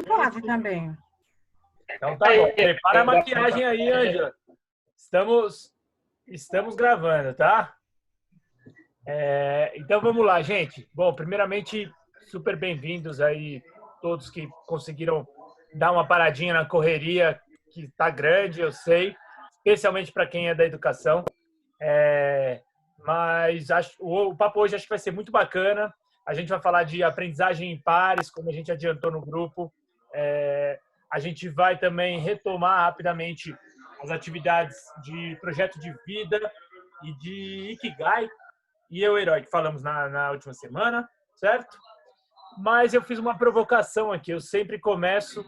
Pode também. Então tá bom. Prepara a maquiagem aí, Ângela. Estamos gravando, tá? Então vamos lá, gente. Bom, primeiramente, super bem-vindos aí todos que conseguiram dar uma paradinha na correria, que tá grande, eu sei, especialmente para quem é da educação. Mas o papo hoje acho que vai ser muito bacana. A gente vai falar de aprendizagem em pares, como a gente adiantou no grupo. A gente vai também retomar rapidamente as atividades de projeto de vida e de Ikigai e Eu Herói, que falamos na última semana, certo? Mas eu fiz uma provocação aqui. Eu sempre começo...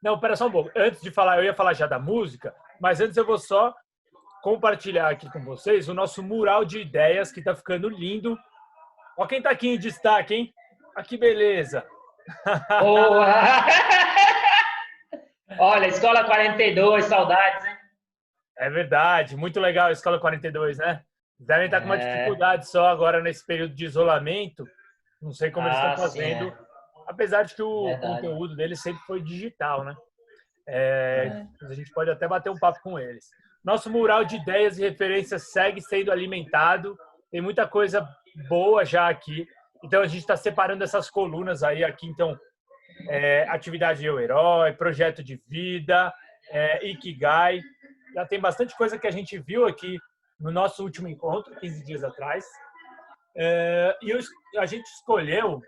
Não, pera só um pouco. Antes de falar, eu ia falar já da música, mas antes eu vou só compartilhar aqui com vocês o nosso mural de ideias, que está ficando lindo. Ó quem está aqui em destaque, hein? Aqui, beleza. Olha, Escola 42, saudades, hein? É verdade, muito legal a Escola 42, né? Devem estar com uma dificuldade só agora nesse período de isolamento. Não sei como eles estão fazendo. Sim, apesar de que o conteúdo deles sempre foi digital, né? A gente pode até bater um papo com eles. Nosso mural de ideias e referências segue sendo alimentado. Tem muita coisa boa já aqui. Então, a gente está separando essas colunas aí. Aqui, então, atividade Eu Herói, projeto de vida, Ikigai. Já tem bastante coisa que a gente viu aqui no nosso último encontro, 15 dias atrás. E a gente escolheu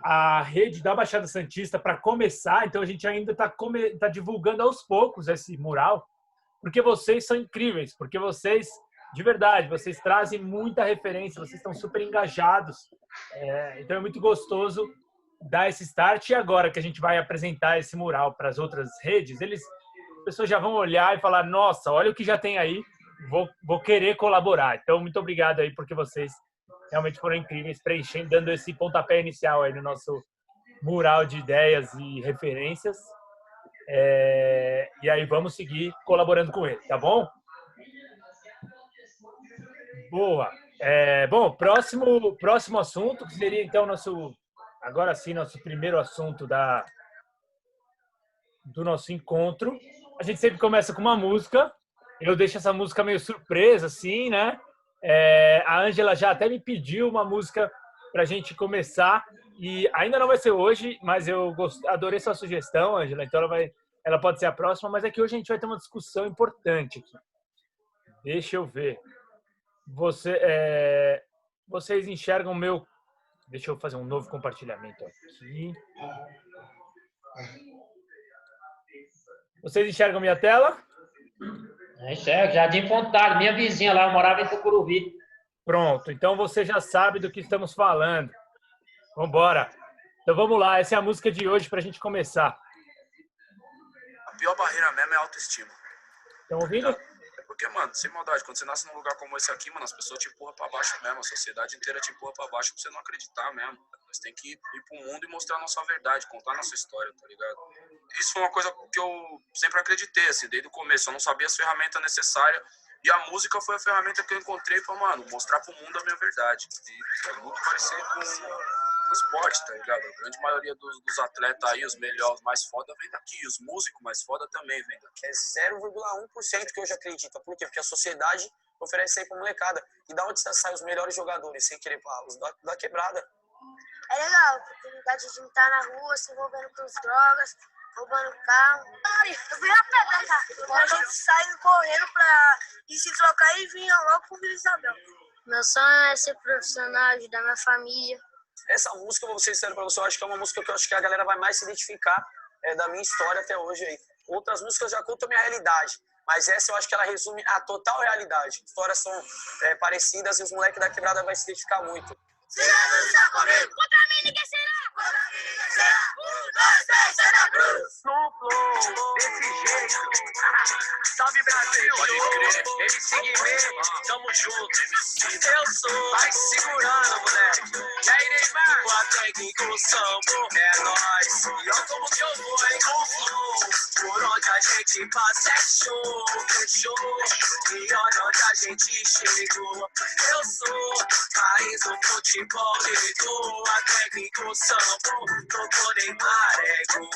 a rede da Baixada Santista para começar. Então, a gente ainda está divulgando aos poucos esse mural, porque vocês são incríveis, porque vocês, de verdade, vocês trazem muita referência, vocês estão super engajados. Então, é muito gostoso dar esse start. E agora que a gente vai apresentar esse mural para as outras redes, as pessoas já vão olhar e falar, nossa, olha o que já tem aí, vou querer colaborar. Então, muito obrigado aí, porque vocês realmente foram incríveis, preenchendo, dando esse pontapé inicial aí no nosso mural de ideias e referências. E aí vamos seguir colaborando com ele, tá bom? Boa. Bom, próximo assunto, que seria então agora sim, nosso primeiro assunto do nosso encontro. A gente sempre começa com uma música. Eu deixo essa música meio surpresa, assim, né? A Ângela já até me pediu uma música para a gente começar. E ainda não vai ser hoje, mas eu adorei sua sugestão, Ângela. Então ela pode ser a próxima, mas é que hoje a gente vai ter uma discussão importante aqui. Deixa eu ver. Vocês enxergam o meu... Deixa eu fazer um novo compartilhamento aqui. Vocês enxergam minha tela? Enxergo, Jardim Fontalho, minha vizinha lá, eu morava em Tucuruvi. Pronto, então você já sabe do que estamos falando. Vamos embora. Então vamos lá, essa é a música de hoje para a gente começar. A pior barreira mesmo é a autoestima. Estão ouvindo? Porque, mano, sem maldade, quando você nasce num lugar como esse aqui, mano, as pessoas te empurram pra baixo mesmo, a sociedade inteira te empurra pra baixo pra você não acreditar mesmo. Nós tem que ir pro mundo e mostrar a nossa verdade, contar a nossa história, tá ligado? Isso foi uma coisa que eu sempre acreditei, assim, desde o começo. Eu não sabia as ferramentas necessárias e a música foi a ferramenta que eu encontrei pra, mano, mostrar pro mundo a minha verdade. E é muito parecido com o esporte, tá ligado? A grande maioria dos atletas aí, os melhores, mais foda, vem daqui. Os músicos mais foda também vem daqui. É 0,1% que hoje acredita. Por quê? Porque a sociedade oferece isso aí pra molecada. E da onde saem os melhores jogadores, sem querer falar? Os da quebrada. É legal, a oportunidade de estar na rua, se envolvendo com drogas, roubando carro. Eu vi a pedra, a gente saiu correndo pra ir se trocar e vinha logo com o Vila Isabel. Meu sonho é ser profissional, ajudar minha família. Essa música, vou ser sincero pra você, eu acho que é uma música que eu acho que a galera vai mais se identificar da minha história até hoje aí. Outras músicas já contam a minha realidade, mas essa eu acho que ela resume a total realidade. Histórias são parecidas e os moleques da quebrada vão se identificar muito. Será comigo? Contra mim ninguém será! Contra mim ninguém será! 1, 2, 3, Santa Cruz! No flow, desse jeito. Salve Brasil! Pode crer. MC Guimê, tamo junto. Eu sou. Vai segurando, moleque. E aí, Neymar? O técnico Sambo é nóis. E olha como que eu vou, hein? No flow. Por onde a gente passa é show, fechou. E olha onde a gente chegou. Eu sou raiz do futebol, ligou. A técnico Sambo, tocou Neymar, é gol.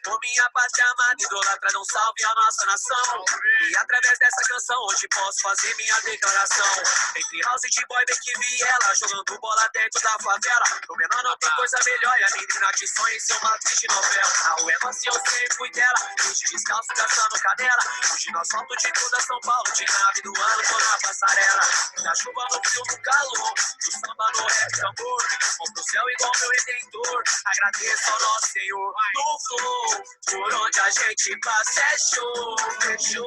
Ô minha pátria amada, idolatra, dá um salve à nossa nação. E através dessa canção hoje posso fazer minha declaração. Entre house de boy, bem que viela, jogando bola dentro da favela. No menor não tem coisa melhor, e a menina que sonha em ser uma atriz de novela. A Uema, se eu sempre fui dela, hoje descalço, gastando canela. Hoje no asfalto de toda São Paulo, de nave do ano, tô na passarela. Na chuva, no frio, no calor, do samba, no rap, tambor. Vou pro céu igual meu redentor, agradeço ao nosso Senhor. No flow, por onde a gente passa é show, fechou.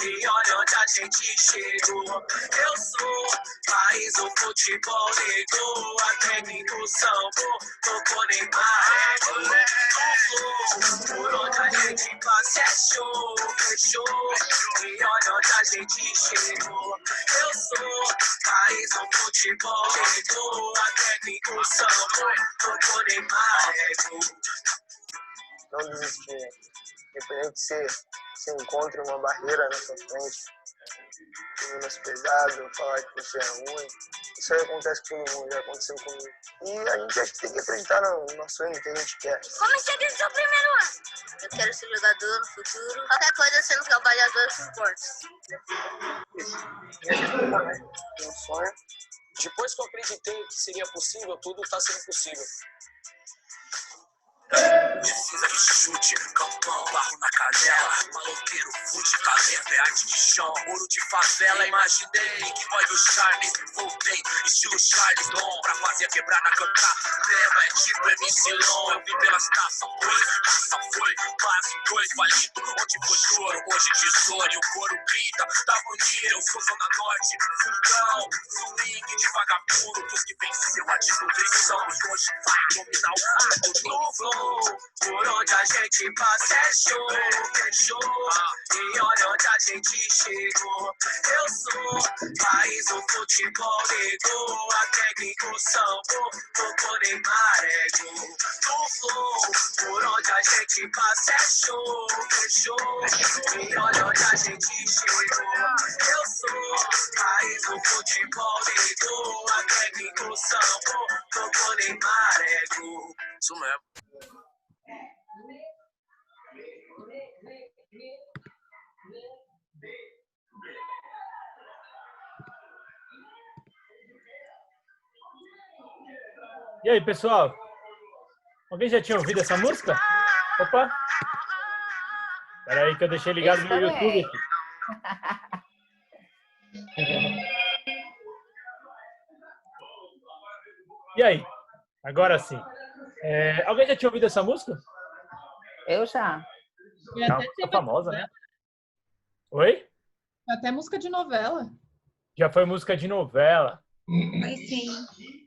E olha onde a gente chegou. Eu sou país, o futebol ligou. A técnico Sambo, tocou Neymar, é gol. No flow, por onde a gente passa é show, fechou. E olha onde a gente chegou. Eu sou país, o futebol ligou. A técnico Sambo, tocou Neymar, é gol. Não desistir. Independente se você encontre uma barreira na sua frente, menos pesado, falar que você é ruim. Isso aí acontece com todo mundo, já aconteceu comigo. E a gente acha que tem que acreditar no nosso sonho que a gente quer. Comecei desde o primeiro ano. Eu quero ser jogador no futuro. Qualquer coisa sendo trabalhador dos esportes. E a gente tá, né? Um sonho. Depois que eu acreditei que seria possível, tudo está sendo possível. Precisa de chute, campão, barro na canela. Maloqueiro, fute, talento, é arte de chão. Ouro de favela, imaginei que boy do Charles. Voltei, estilo Charles Dom, pra fazer a quebrada cantar. Tema é tipo MC Long. Eu vim pelas taças, raça foi, quase dois valido. Onde foi choro, hoje tesouro. E o coro grita, tá bonito, eu sou Zona Norte. Fundão, swing de vagabundo. Dos que venceu a destruição. E hoje vai dominar o mundo no flow. Por onde a gente passa é show, fechou. E olha onde a gente chegou. Eu sou país, o futebol ligou. A técnico Sambo, tocou Neymar, é gol. No flow, por onde a gente passa é show, fechou. E olha onde a gente chegou. Eu sou país, o futebol ligou. A técnico Sambo, tocou Neymar, é gol. Isso mesmo. E aí, pessoal? Alguém já tinha ouvido essa música? Opa! Espera aí que eu deixei ligado no YouTube aqui. E aí? Agora sim. Alguém já tinha ouvido essa música? Eu já. Não, tá famosa, né? Oi? Até música de novela. Já foi música de novela. Mas sim.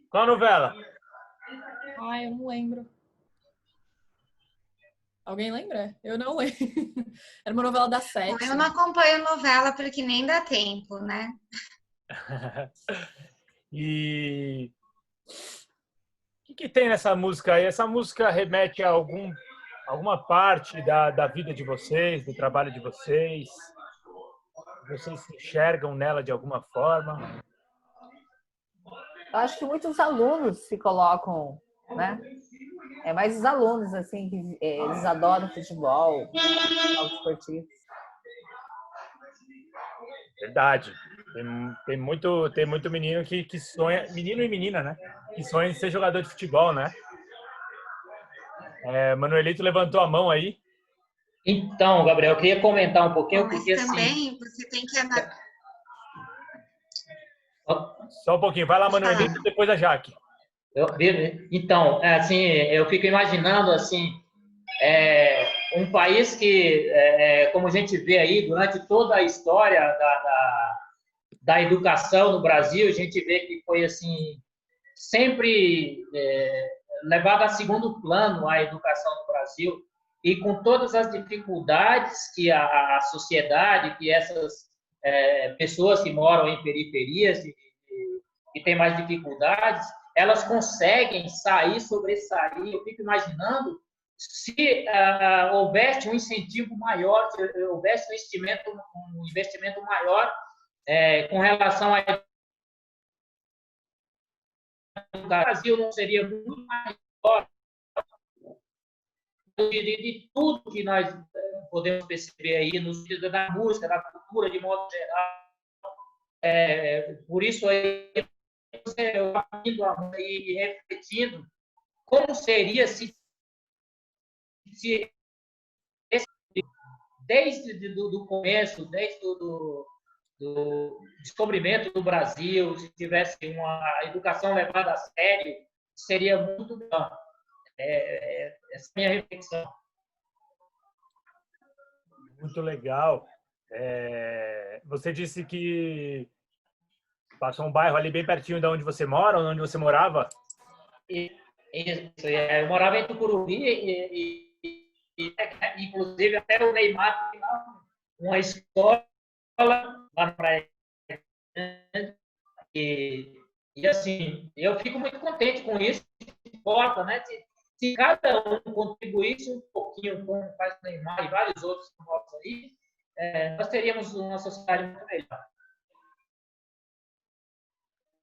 Qual novela? Ai, eu não lembro. Alguém lembra? Eu não lembro. Era uma novela da Sete. Eu não acompanho novela porque nem dá tempo, né? E o que tem nessa música aí? Essa música remete a alguma parte da vida de vocês, do trabalho de vocês? Vocês se enxergam nela de alguma forma? Eu acho que muitos alunos se colocam, né? É mais os alunos, assim, que eles adoram futebol, jogos esportivos. Verdade. Tem muito menino que sonha, menino e menina, né? Que sonha em ser jogador de futebol, né? Manuelito levantou a mão aí. Então, Gabriel, eu queria comentar um pouquinho, Mas porque também assim... você tem que andar. Só um pouquinho. Vai lá, Manuelito, depois a Jaque. Então, assim, eu fico imaginando, assim, um país que, como a gente vê aí, durante toda a história da educação no Brasil, a gente vê que foi, assim, sempre levada a segundo plano a educação no Brasil, e com todas as dificuldades que a sociedade, que essas pessoas que moram em periferias e têm mais dificuldades, elas conseguem sobressair. Eu fico imaginando se houvesse um incentivo maior, se houvesse um investimento maior com relação a o Brasil não seria muito maior de tudo que nós podemos perceber aí no sentido da música, da cultura, de modo geral. Por isso aí, eu indo e refletindo como seria se desde do começo, desde do descobrimento do Brasil, se tivesse uma educação levada a sério, seria muito melhor. Essa é a minha reflexão. Muito legal. Você disse que passou um bairro ali bem pertinho de onde você mora, onde você morava? Eu morava em Tucuruvi inclusive até o Neymar tem uma escola lá na Praia. E assim, eu fico muito contente com isso. Importa, né? Se cada um contribuísse um pouquinho com o Faz Neymar e vários outros aí, nós teríamos uma sociedade muito melhor.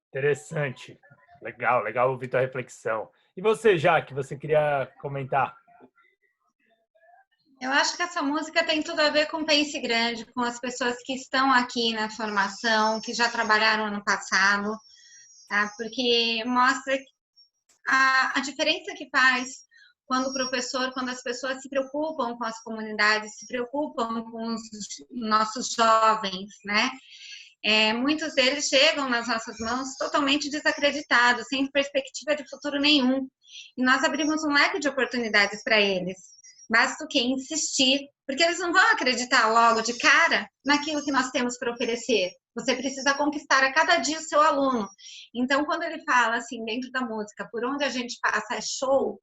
Interessante. Legal ouvir tua reflexão. E você, Jaque, você queria comentar? Eu acho que essa música tem tudo a ver com o Pense Grande, com as pessoas que estão aqui na formação, que já trabalharam ano passado, tá? Porque mostra a diferença que faz quando as pessoas se preocupam com as comunidades, se preocupam com os nossos jovens, né? Muitos deles chegam nas nossas mãos totalmente desacreditados, sem perspectiva de futuro nenhum. E nós abrimos um leque de oportunidades para eles. Basta o quê? Insistir, porque eles não vão acreditar logo de cara naquilo que nós temos para oferecer. Você precisa conquistar a cada dia o seu aluno. Então, quando ele fala assim, dentro da música, por onde a gente passa é show,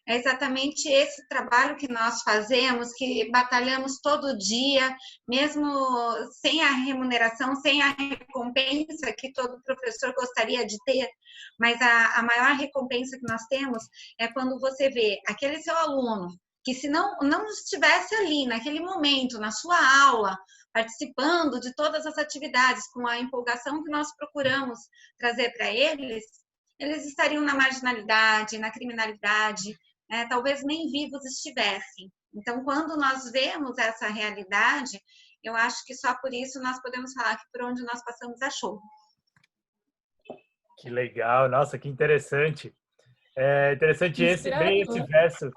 é exatamente esse trabalho que nós fazemos, que batalhamos todo dia, mesmo sem a remuneração, sem a recompensa que todo professor gostaria de ter, mas a maior recompensa que nós temos é quando você vê aquele seu aluno que se não estivesse ali, naquele momento, na sua aula, participando de todas as atividades, com a empolgação que nós procuramos trazer para eles estariam na marginalidade, na criminalidade, talvez nem vivos estivessem. Então, quando nós vemos essa realidade, eu acho que só por isso nós podemos falar que por onde nós passamos é show. Que legal, nossa, que interessante. Interessante esse verso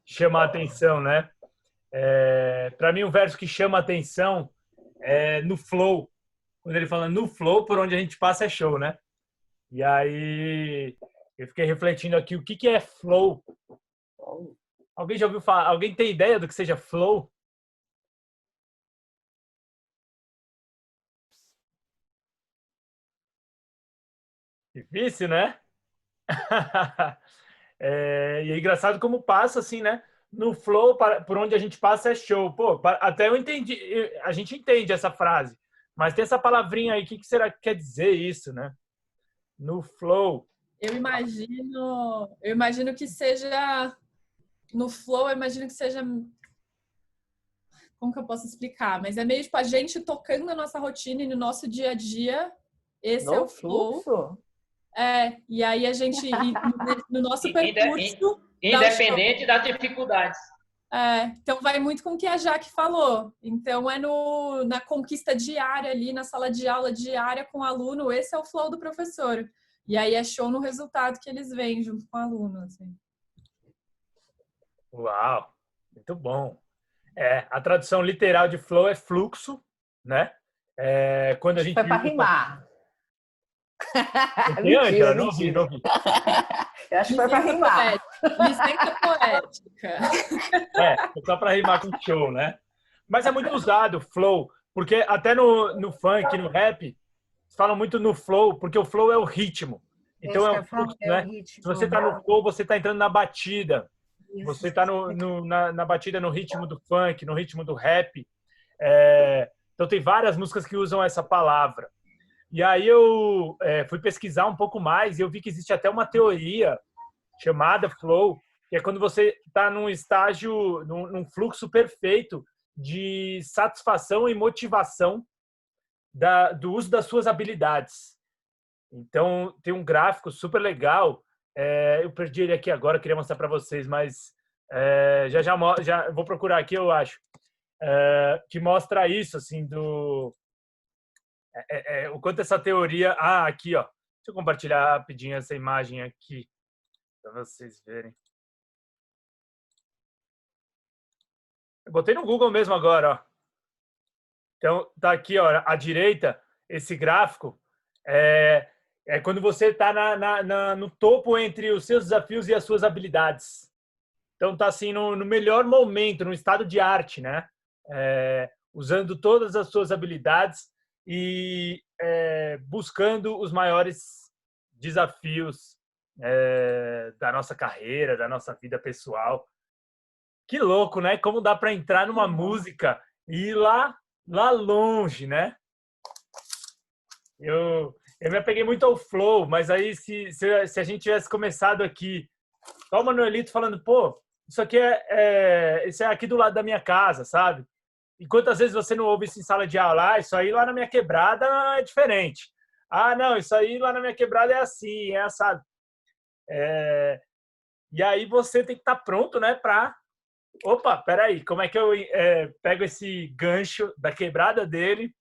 chama a atenção, né? Para mim, um verso que chama a atenção é no flow. Quando ele fala no flow, por onde a gente passa é show, né? E aí eu fiquei refletindo aqui o que é flow. Alguém já ouviu falar? Alguém tem ideia do que seja flow? Difícil, né? E é engraçado como passa assim, né? No flow, por onde a gente passa é show. Pô, até eu entendi, a gente entende essa frase, mas tem essa palavrinha aí, o que será que quer dizer isso, né? No flow. Eu imagino que seja no flow, eu imagino que seja, como que eu posso explicar? Mas é meio tipo a gente tocando na nossa rotina e no nosso dia a dia. Esse é o flow. Fluxo? E aí a gente, no nosso percurso... Independente das dificuldades. Então vai muito com o que a Jaque falou. Então na conquista diária ali, na sala de aula diária com o aluno, esse é o flow do professor. E aí é show no resultado que eles veem junto com o aluno. Assim. Uau, muito bom. A tradução literal de flow é fluxo, né? Quando a gente foi para rimar. Mentira, não ouvi. Eu acho que foi para rimar. Licença poética. Só para rimar com show, né? Mas é muito usado flow, porque até no funk, no rap, falam muito no flow, porque o flow é o ritmo. Então é o fluxo, né? Se você está no flow, você está entrando na batida. Isso. Você está na batida, no ritmo do funk, no ritmo do rap. Então tem várias músicas que usam essa palavra. E aí eu fui pesquisar um pouco mais e eu vi que existe até uma teoria chamada flow, que é quando você está num estágio, num fluxo perfeito de satisfação e motivação do uso das suas habilidades. Então, tem um gráfico super legal. Eu perdi ele aqui agora, queria mostrar para vocês, mas já vou procurar aqui, eu acho, que mostra isso, assim, o quanto essa teoria... aqui, ó. Deixa eu compartilhar rapidinho essa imagem aqui, para vocês verem. Eu botei no Google mesmo agora, ó. Então, tá aqui, ó, à direita, esse gráfico é quando você está no topo entre os seus desafios e as suas habilidades. Então, tá assim, no melhor momento, no estado de arte, né? Usando todas as suas habilidades e buscando os maiores desafios da nossa carreira, da nossa vida pessoal. Que louco, né? Como dá para entrar numa música e ir lá longe, né? Eu me apeguei muito ao flow, mas aí se a gente tivesse começado aqui, só o Manuelito falando, pô, isso aqui isso é aqui do lado da minha casa, sabe? E quantas vezes você não ouve isso em sala de aula? Isso aí lá na minha quebrada é diferente. Não, isso aí lá na minha quebrada é assim, é assado. E aí você tem que estar pronto, né, para... Opa, peraí, como é que eu pego esse gancho da quebrada dele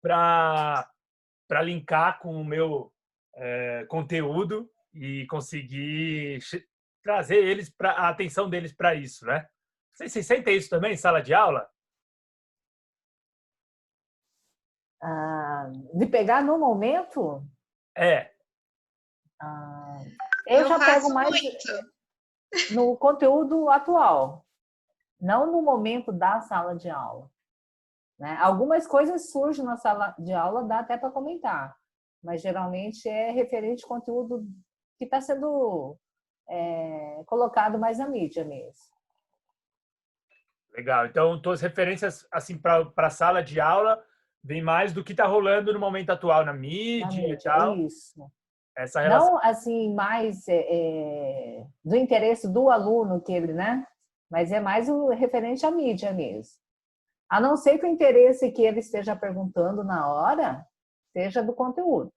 para linkar com o meu conteúdo e conseguir trazer a atenção deles para isso, né? Vocês sentem isso também em sala de aula? De pegar no momento? Eu já pego mais no conteúdo atual, não no momento da sala de aula. Né? Algumas coisas surgem na sala de aula, dá até para comentar, mas geralmente é referente ao conteúdo que está sendo colocado mais na mídia mesmo. Legal. Então, tuas referências assim para a sala de aula vem mais do que está rolando no momento atual na mídia e tal. Isso. Essa relação. Não assim mais do interesse do aluno que ele, né? Mas é mais o referente à mídia mesmo. A não ser que o interesse que ele esteja perguntando na hora seja do conteúdo.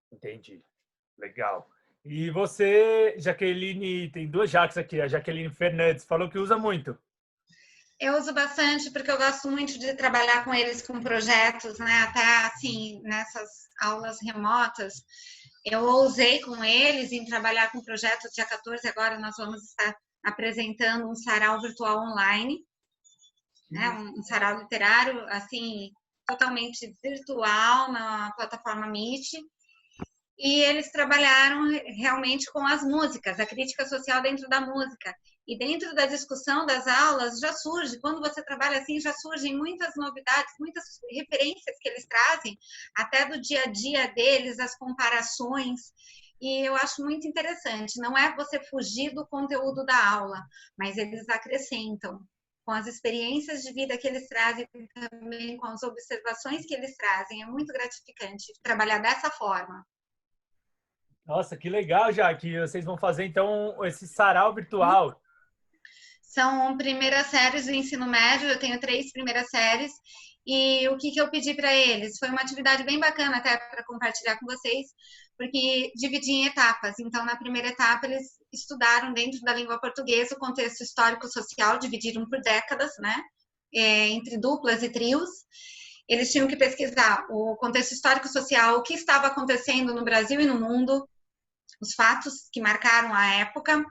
Entendi. Legal. E você, Jaqueline, tem duas Jaques aqui. A Jaqueline Fernandes falou que usa muito. Eu uso bastante porque eu gosto muito de trabalhar com eles com projetos, né? Até assim, nessas aulas remotas, eu ousei com eles em trabalhar com projetos. Dia 14 agora nós vamos estar apresentando um sarau virtual online, né? Um sarau literário, assim, totalmente virtual na plataforma Meet. E eles trabalharam realmente com as músicas, a crítica social dentro da música. E dentro da discussão das aulas já surge, quando você trabalha assim, já surgem muitas novidades, muitas referências que eles trazem, até do dia a dia deles, as comparações. E eu acho muito interessante. Não é você fugir do conteúdo da aula, mas eles acrescentam com as experiências de vida que eles trazem, também com as observações que eles trazem. É muito gratificante trabalhar dessa forma. Nossa, que legal, já que vocês vão fazer, então, esse sarau virtual. São primeiras séries do ensino médio, eu tenho 3 primeiras séries, e o que eu pedi para eles? Foi uma atividade bem bacana até para compartilhar com vocês, porque dividi em etapas. Então, na primeira etapa, eles estudaram dentro da língua portuguesa o contexto histórico-social, dividiram por décadas, né? Entre duplas e trios. Eles tinham que pesquisar o contexto histórico-social, o que estava acontecendo no Brasil e no mundo, os fatos que marcaram a época,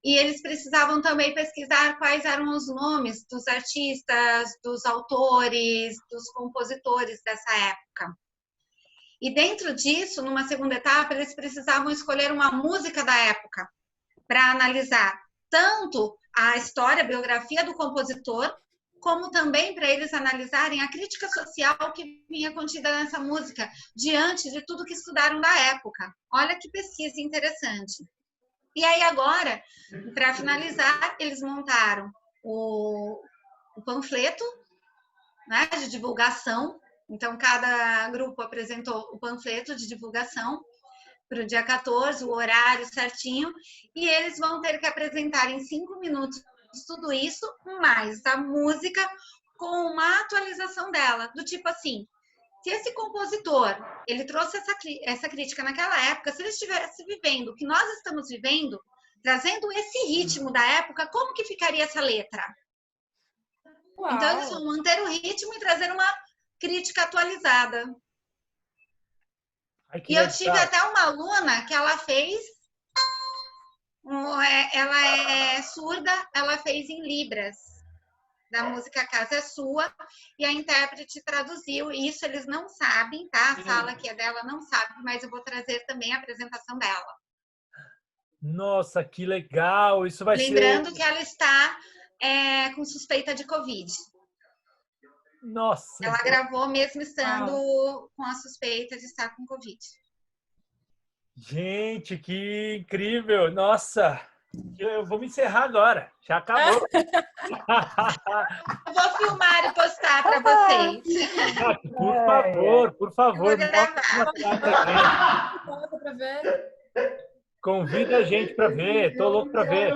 e eles precisavam também pesquisar quais eram os nomes dos artistas, dos autores, dos compositores dessa época. E dentro disso, numa segunda etapa, eles precisavam escolher uma música da época para analisar tanto a história, a biografia do compositor, como também para eles analisarem a crítica social que vinha contida nessa música, diante de tudo que estudaram da época. Olha que pesquisa interessante. E aí agora, para finalizar, eles montaram o panfleto, né, de divulgação. Então, cada grupo apresentou o panfleto de divulgação para o dia 14, o horário certinho, e eles vão ter que apresentar em 5 minutos tudo isso, mais a música com uma atualização dela, do tipo assim, se esse compositor, ele trouxe essa crítica naquela época, se ele estivesse vivendo o que nós estamos vivendo, trazendo esse ritmo da época, como que ficaria essa letra? Uau. Então, eles vão manter o ritmo e trazer uma crítica atualizada. Ai, e eu tive até uma aluna que ela fez, ela é surda, ela fez em Libras, da música Casa é Sua, e a intérprete traduziu. Isso eles não sabem, tá? A sala que é dela não sabe, mas eu vou trazer também a apresentação dela. Nossa, que legal! Isso vai Lembrando que ela está com suspeita de Covid. Nossa! Ela gravou mesmo estando com a suspeita de estar com Covid. Gente, que incrível! Nossa! Eu vou me encerrar agora. Já acabou. Eu vou filmar e postar para vocês. Por favor. Eu vou gravar. Convida a gente para ver. Tô louco para ver.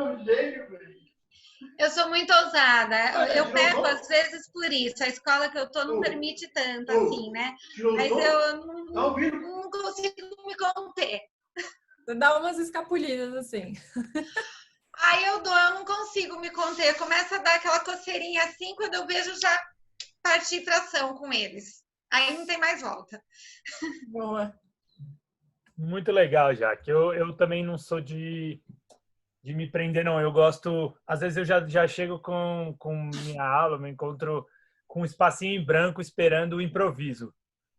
Eu sou muito ousada. Eu peco às vezes por isso. A escola que eu tô não permite tanto assim, né? Mas eu não consigo me conter. Você dá umas escapulidas assim. Aí eu não consigo me conter. Começa a dar aquela coceirinha assim, quando eu vejo já parti fração com eles. Aí não tem mais volta. Boa. Muito legal, Jaque. Eu também não sou de me prender, não. Eu gosto... Às vezes eu já chego com minha aula, me encontro com um espacinho em branco esperando o improviso.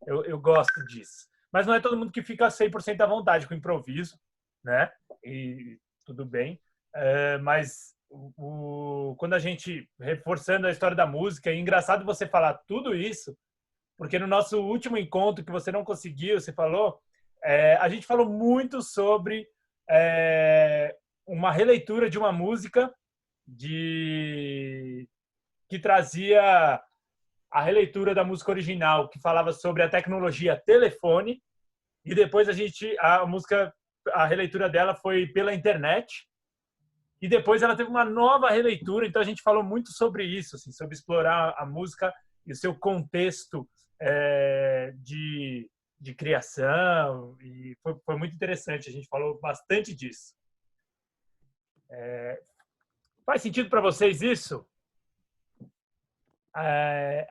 Eu gosto disso. Mas não é todo mundo que fica 100% à vontade com o improviso, né? E tudo bem. Mas quando a gente, reforçando a história da música, é engraçado você falar tudo isso, porque no nosso último encontro que você não conseguiu, você falou, a gente falou muito sobre uma releitura de uma música que trazia a releitura da música original, que falava sobre a tecnologia telefone, e depois a releitura dela foi pela internet, e depois ela teve uma nova releitura. Então a gente falou muito sobre isso, assim, sobre explorar a música e o seu contexto de criação, e foi muito interessante. A gente falou bastante disso. Faz sentido para vocês isso?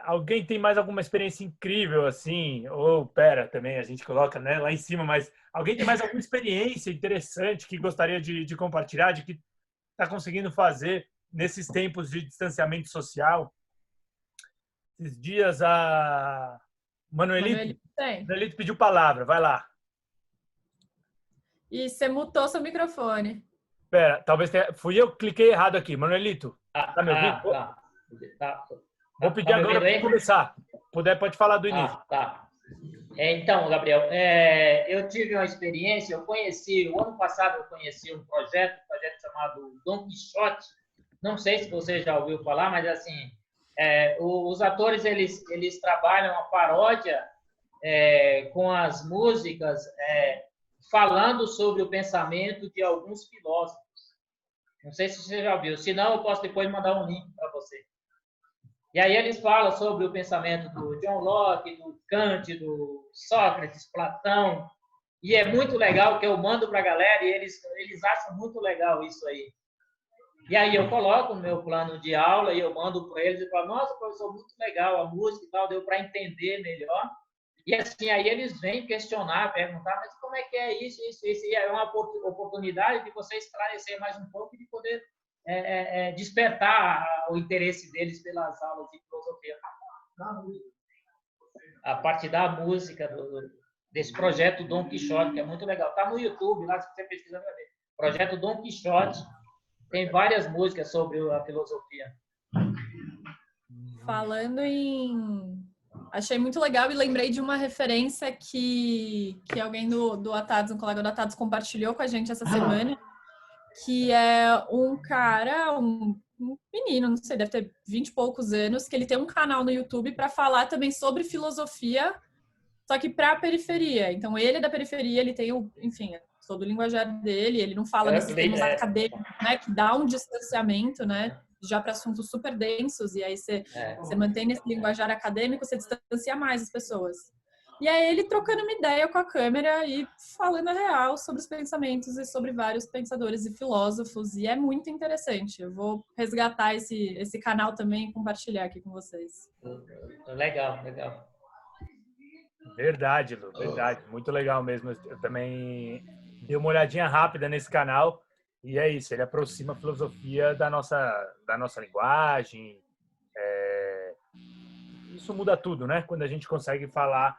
Alguém tem mais alguma experiência incrível assim? Ou também a gente coloca, né, lá em cima, mas alguém tem mais alguma experiência interessante que gostaria de compartilhar, de que está conseguindo fazer nesses tempos de distanciamento social? Esses dias a Manuelito pediu palavra, vai lá. E você mutou seu microfone. Espera, talvez fui eu que cliquei errado aqui. Manuelito, tá me ouvindo? Tá. Vou pedir agora para começar. Puder, pode falar do início. Tá. Então, Gabriel, eu tive uma experiência, o ano passado eu conheci um projeto chamado Don Quixote. Não sei se você já ouviu falar, mas assim, os atores, eles trabalham a paródia com as músicas, falando sobre o pensamento de alguns filósofos. Não sei se você já viu, se não, eu posso depois mandar um link para você. E aí eles falam sobre o pensamento do John Locke, do Kant, do Sócrates, Platão, e é muito legal que eu mando para a galera e eles acham muito legal isso aí. E aí eu coloco no meu plano de aula e eu mando para eles e falo, nossa, professor, muito legal a música e tal, deu para entender melhor. E assim, aí eles vêm questionar, perguntar, mas como é que é isso? E é uma oportunidade de vocês esclarecer mais um pouco e de poder despertar o interesse deles pelas aulas de filosofia. A partir da música, desse projeto Don Quixote, que é muito legal. Está no YouTube, lá se você pesquisar, vai ver. Projeto Don Quixote tem várias músicas sobre a filosofia. Falando em... Achei muito legal e lembrei de uma referência que alguém do Atados, um colega do Atados, compartilhou com a gente essa semana, que é um cara, um um menino, não sei, deve ter 20 e poucos anos, que ele tem um canal no YouTube para falar também sobre filosofia, só que para a periferia. Então, ele é da periferia, ele tem enfim, todo o linguajar dele, ele não fala nesses termos acadêmicos, né, que dá um distanciamento, né, já para assuntos super densos, e aí você mantém nesse linguajar acadêmico, você distancia mais as pessoas. E aí ele trocando uma ideia com a câmera e falando a real sobre os pensamentos e sobre vários pensadores e filósofos, e é muito interessante. Eu vou resgatar esse canal também e compartilhar aqui com vocês. Legal, legal. Verdade, Lu, verdade. Muito legal mesmo. Eu também dei uma olhadinha rápida nesse canal e é isso, ele aproxima a filosofia da nossa linguagem. Isso muda tudo, né? Quando a gente consegue falar.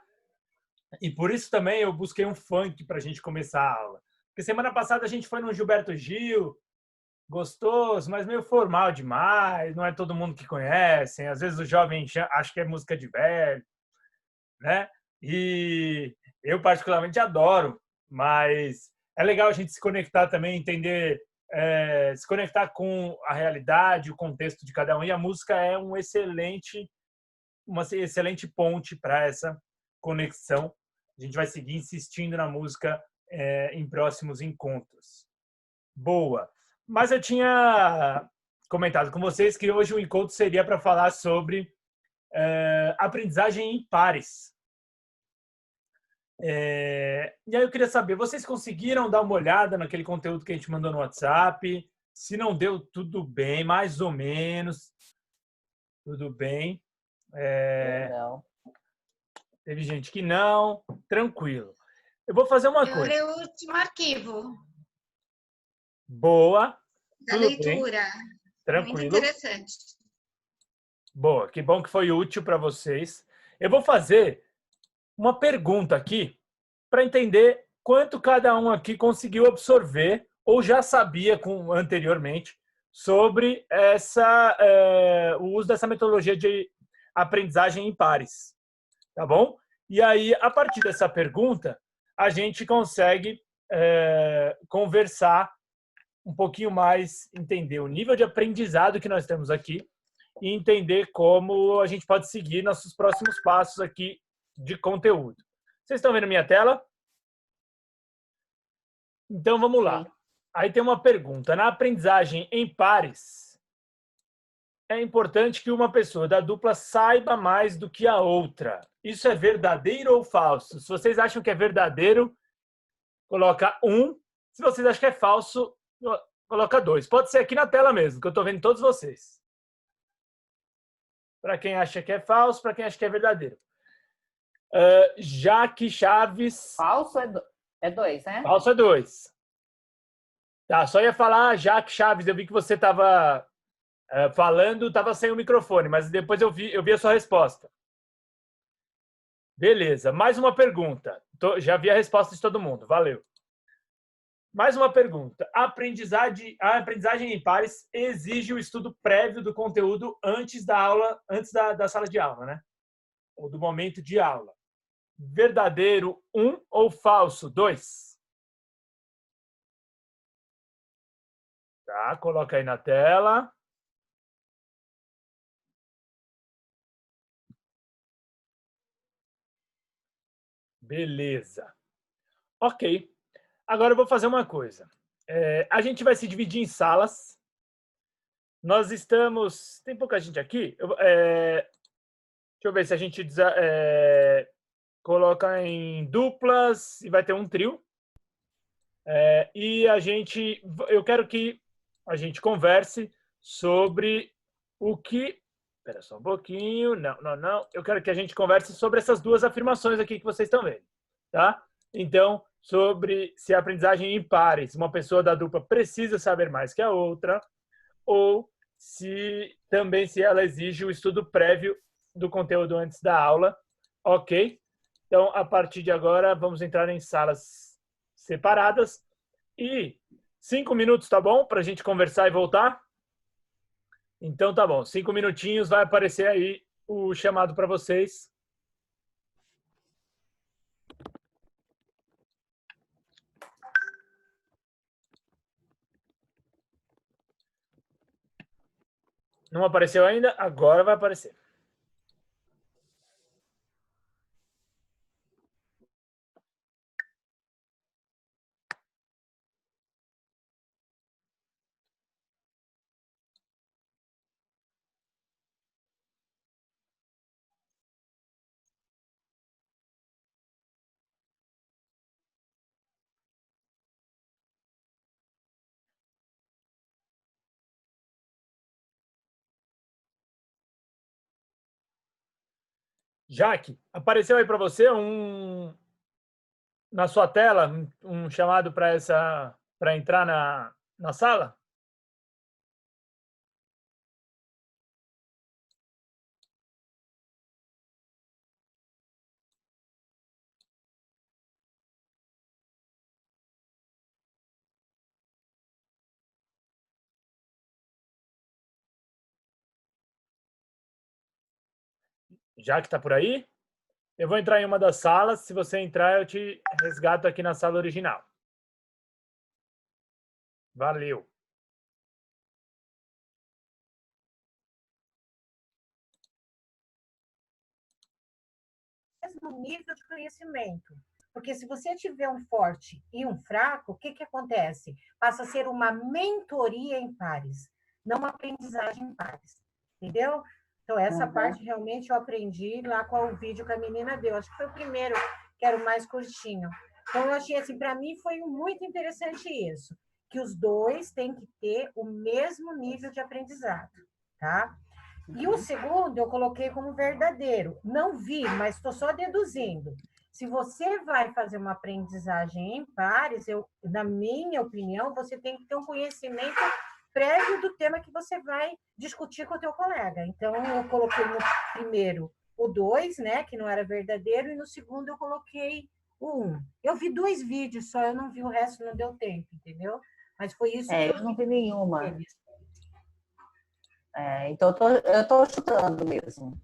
E por isso também eu busquei um funk para a gente começar a aula. Porque semana passada a gente foi no Gilberto Gil, gostoso, mas meio formal demais, não é todo mundo que conhece. Às vezes o jovem acha que é música de velho, né? E eu particularmente adoro, mas é legal a gente se conectar também, entender, se conectar com a realidade, o contexto de cada um. E a música é uma excelente ponte para essa conexão. A gente vai seguir insistindo na música em próximos encontros. Boa. Mas eu tinha comentado com vocês que hoje o encontro seria para falar sobre aprendizagem em pares. E aí eu queria saber, vocês conseguiram dar uma olhada naquele conteúdo que a gente mandou no WhatsApp? Se não deu, tudo bem, mais ou menos. Tudo bem. Não. Teve gente que não. Tranquilo. Eu vou fazer uma coisa. Eu li o último arquivo. Boa. Da leitura. Bem. Tranquilo. Muito interessante. Boa. Que bom que foi útil para vocês. Eu vou fazer uma pergunta aqui para entender quanto cada um aqui conseguiu absorver ou já sabia anteriormente sobre o uso dessa metodologia de aprendizagem em pares. Tá bom? E aí, a partir dessa pergunta, a gente consegue conversar um pouquinho mais, entender o nível de aprendizado que nós temos aqui e entender como a gente pode seguir nossos próximos passos aqui de conteúdo. Vocês estão vendo minha tela? Então, vamos lá. Aí tem uma pergunta. Na aprendizagem em pares, é importante que uma pessoa da dupla saiba mais do que a outra. Isso é verdadeiro ou falso? Se vocês acham que é verdadeiro, coloca 1. Se vocês acham que é falso, coloca 2. Pode ser aqui na tela mesmo, que eu estou vendo todos vocês. Para quem acha que é falso, para quem acha que é verdadeiro. Jaque Chaves. Falso é 2, né? Falso é 2. Tá, só ia falar, Jaque Chaves, eu vi que você estava falando, estava sem o microfone, mas depois eu vi a sua resposta. Beleza, mais uma pergunta. Já vi a resposta de todo mundo, valeu. Mais uma pergunta. A aprendizagem em pares exige o estudo prévio do conteúdo antes da aula, antes da sala de aula, né? Ou do momento de aula. Verdadeiro 1 ou falso 2? Tá, coloca aí na tela. Beleza. Ok. Agora eu vou fazer uma coisa. A gente vai se dividir em salas. Nós estamos... Tem pouca gente aqui. Deixa eu ver se a gente coloca em duplas e vai ter um trio. E eu quero que a gente converse sobre o que... Espera só um pouquinho. Não. Eu quero que a gente converse sobre essas duas afirmações aqui que vocês estão vendo. Tá? Então, sobre se a aprendizagem em pares, uma pessoa da dupla precisa saber mais que a outra, ou se ela exige o estudo prévio do conteúdo antes da aula. Ok? Então, a partir de agora, vamos entrar em salas separadas. E 5 minutos, tá bom? Para a gente conversar e voltar? Então, tá bom. 5 minutinhos, vai aparecer aí o chamado para vocês. Não apareceu ainda? Agora vai aparecer. Jaque, apareceu aí para você na sua tela um chamado para entrar na sala? Jaque está por aí? Eu vou entrar em uma das salas. Se você entrar, eu te resgato aqui na sala original. Valeu. Mesmo nível de conhecimento. Porque se você tiver um forte e um fraco, o que acontece? Passa a ser uma mentoria em pares, não uma aprendizagem em pares. Entendeu? Então, essa parte realmente eu aprendi lá com o vídeo que a menina deu. Acho que foi o primeiro, que era o mais curtinho. Então, eu achei assim, para mim foi muito interessante isso, que os dois têm que ter o mesmo nível de aprendizado, tá? E o segundo eu coloquei como verdadeiro. Não vi, mas estou só deduzindo. Se você vai fazer uma aprendizagem em pares, na minha opinião, você tem que ter um conhecimento prévio do tema que você vai discutir com o teu colega. Então, eu coloquei no primeiro o 2, né, que não era verdadeiro, e no segundo eu coloquei o 1. Eu vi 2 vídeos só, eu não vi o resto, não deu tempo, entendeu? Mas foi isso que eu não vi nenhuma. Então, eu tô chutando mesmo.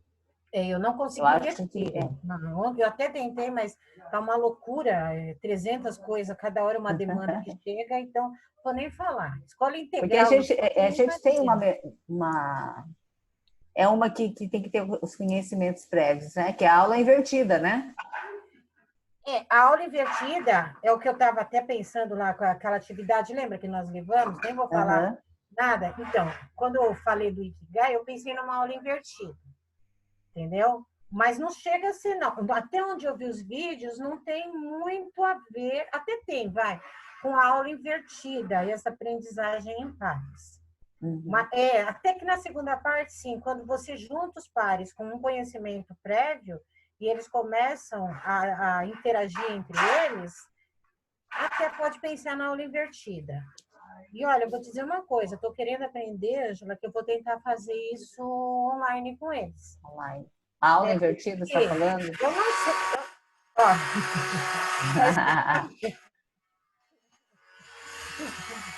Eu não consegui ver. Não, eu até tentei, mas tá uma loucura, 300 coisas, cada hora uma demanda que chega, então, não vou nem falar. Escola integral. Porque a gente tem uma que tem que ter os conhecimentos prévios, né? Que é a aula invertida, né? A aula invertida é o que eu estava até pensando lá com aquela atividade, lembra que nós levamos? Nem vou falar nada. Então, quando eu falei do Ikigai, eu pensei numa aula invertida. Entendeu? Mas não chega a ser, não. Até onde eu vi os vídeos, não tem muito a ver, até tem, com a aula invertida e essa aprendizagem em pares. Até que na segunda parte, sim, quando você junta os pares com um conhecimento prévio e eles começam a interagir entre eles, até pode pensar na aula invertida. E olha, eu vou te dizer uma coisa, estou querendo aprender, Ângela, que eu vou tentar fazer isso online com eles. Online. A aula invertida, você está falando? Eu não sei.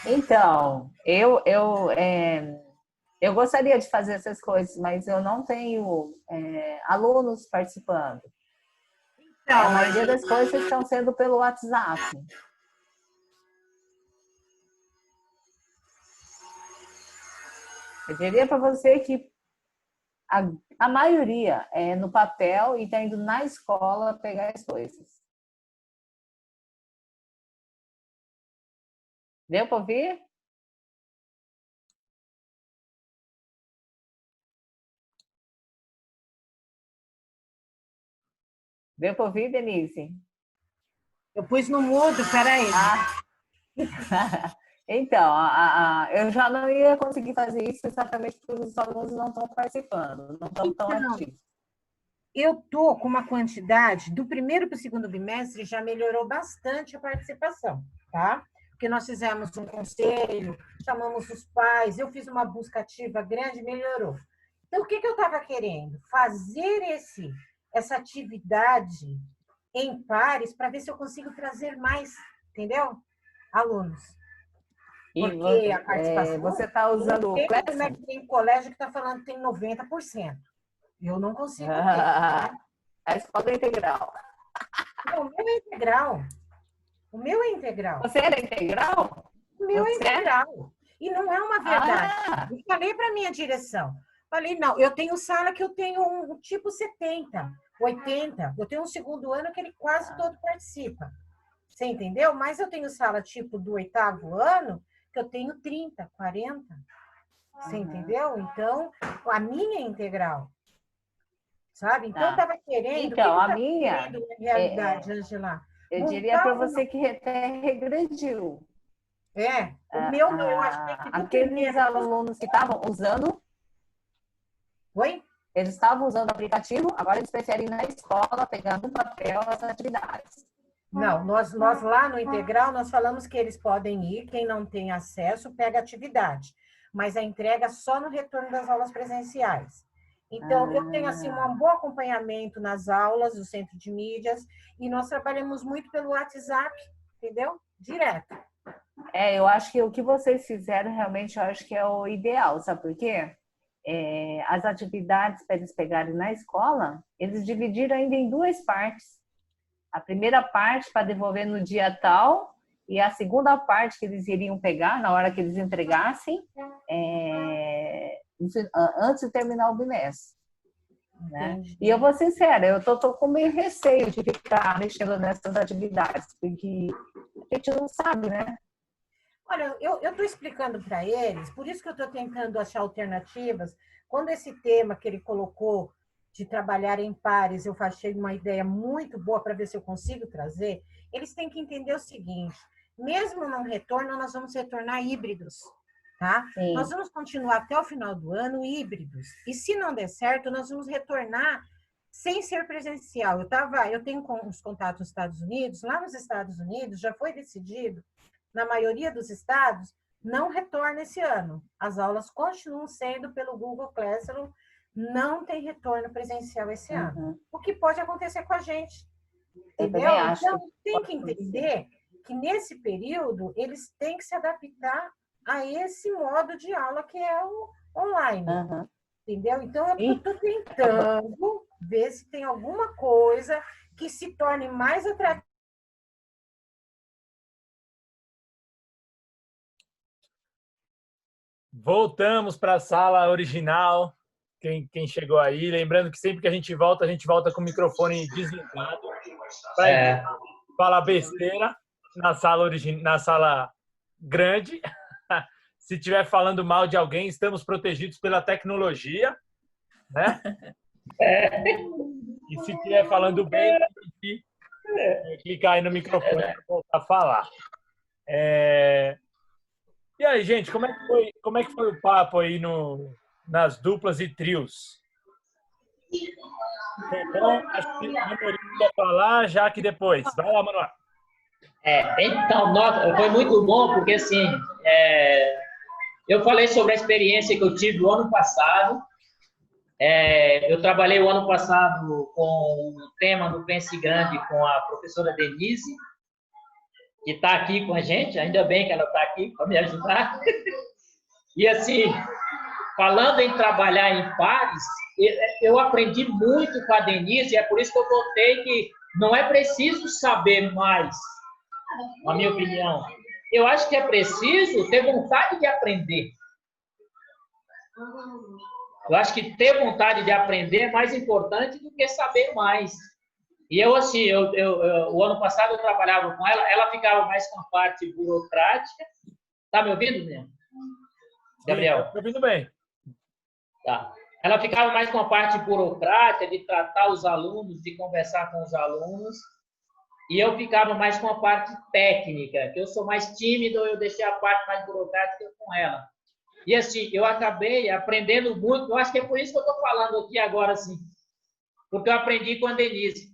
Então, eu gostaria de fazer essas coisas, mas eu não tenho alunos participando. Então, a maioria das coisas estão sendo pelo WhatsApp. Eu diria para você que a maioria é no papel e está indo na escola pegar as coisas. Deu para ouvir? Deu para ouvir, Denise? Eu pus no mudo, peraí. Então, eu já não ia conseguir fazer isso exatamente porque os alunos não estão participando, não estão tão ativos. Eu estou com uma quantidade, do primeiro para o segundo bimestre, já melhorou bastante a participação, tá? Porque nós fizemos um conselho, chamamos os pais, eu fiz uma busca ativa grande, melhorou. Então, o que eu estava querendo? Fazer essa atividade em pares para ver se eu consigo trazer mais, entendeu? Alunos. Porque a participação... Você está usando o Classroom? Como é que tem colégio que está falando que tem 90%? Eu não consigo ter. Né? A escola é integral. Não, o meu é integral. O meu é integral. Você era integral? O meu é integral. E não é uma verdade. Eu falei para a minha direção. Falei, não, eu tenho sala que eu tenho um tipo 70, 80. Eu tenho um segundo ano que ele quase todo participa. Você entendeu? Mas eu tenho sala tipo do 8º ano que eu tenho 30, 40. Você entendeu? Então, a minha é integral. Sabe? Então, eu estava querendo... Então, a minha... realidade, Angela? Eu diria para você que até regrediu. O meu, eu achei que... Aqueles alunos que estavam usando... Oi? Eles estavam usando o aplicativo, agora eles preferem ir na escola, pegando no papel as atividades. Não, nós lá no Integral, nós falamos que eles podem ir, quem não tem acesso, pega atividade. Mas a entrega só no retorno das aulas presenciais. Então, eu tenho, assim, um bom acompanhamento nas aulas do Centro de Mídias e nós trabalhamos muito pelo WhatsApp, entendeu? Direto. Eu acho que o que vocês fizeram, realmente, eu acho que é o ideal, sabe por quê? As atividades para eles pegarem na escola, eles dividiram ainda em 2 partes. A primeira parte para devolver no dia tal e a segunda parte que eles iriam pegar na hora que eles entregassem antes de terminar o bimestre. Né? E eu vou ser sincera, eu tô com meio receio de ficar mexendo nessas atividades, porque a gente não sabe, né? Olha, eu estou explicando para eles, por isso que eu estou tentando achar alternativas. Quando esse tema que ele colocou de trabalhar em pares, eu achei uma ideia muito boa para ver se eu consigo trazer, eles têm que entender o seguinte, mesmo no retorno, nós vamos retornar híbridos, tá? Sim. Nós vamos continuar até o final do ano híbridos. E se não der certo, nós vamos retornar sem ser presencial. Eu tenho uns contatos nos Estados Unidos, lá nos Estados Unidos já foi decidido, na maioria dos estados, não retorna esse ano. As aulas continuam sendo pelo Google Classroom, não tem retorno presencial esse ano. O que pode acontecer com a gente. Entendeu? Então, tem que entender que nesse período eles têm que se adaptar a esse modo de aula que é o online. Entendeu? Então, eu estou tentando ver se tem alguma coisa que se torne mais atrativa. Voltamos para a sala original. Quem chegou aí, lembrando que sempre que a gente volta com o microfone desligado para falar besteira na sala grande. Se estiver falando mal de alguém, estamos protegidos pela tecnologia, né? E se estiver falando bem, tem que clicar aí no microfone para voltar a falar. E aí, gente, como é que foi o papo aí nas duplas e trios? Então, acho que o Manuel vai falar, já que depois. Vai lá, Manuel. Então, foi muito bom, porque assim, eu falei sobre a experiência que eu tive o ano passado. Eu trabalhei o ano passado com o tema do Pense Grande com a professora Denise, que está aqui com a gente, ainda bem que ela está aqui para me ajudar. E assim, falando em trabalhar em pares, eu aprendi muito com a Denise, e é por isso que eu botei que não é preciso saber mais, na minha opinião. Eu acho que é preciso ter vontade de aprender. Eu acho que ter vontade de aprender é mais importante do que saber mais. E eu, assim, o ano passado eu trabalhava com ela, ela ficava mais com a parte burocrática. Tá me ouvindo, né? Gabriel? Estou ouvindo bem. Tá. Ela ficava mais com a parte burocrática, de tratar os alunos, de conversar com os alunos. E eu ficava mais com a parte técnica, que eu sou mais tímido, eu deixei a parte mais burocrática com ela. E, assim, eu acabei aprendendo muito. Eu acho que é por isso que eu estou falando aqui agora, assim. Porque eu aprendi com a Denise.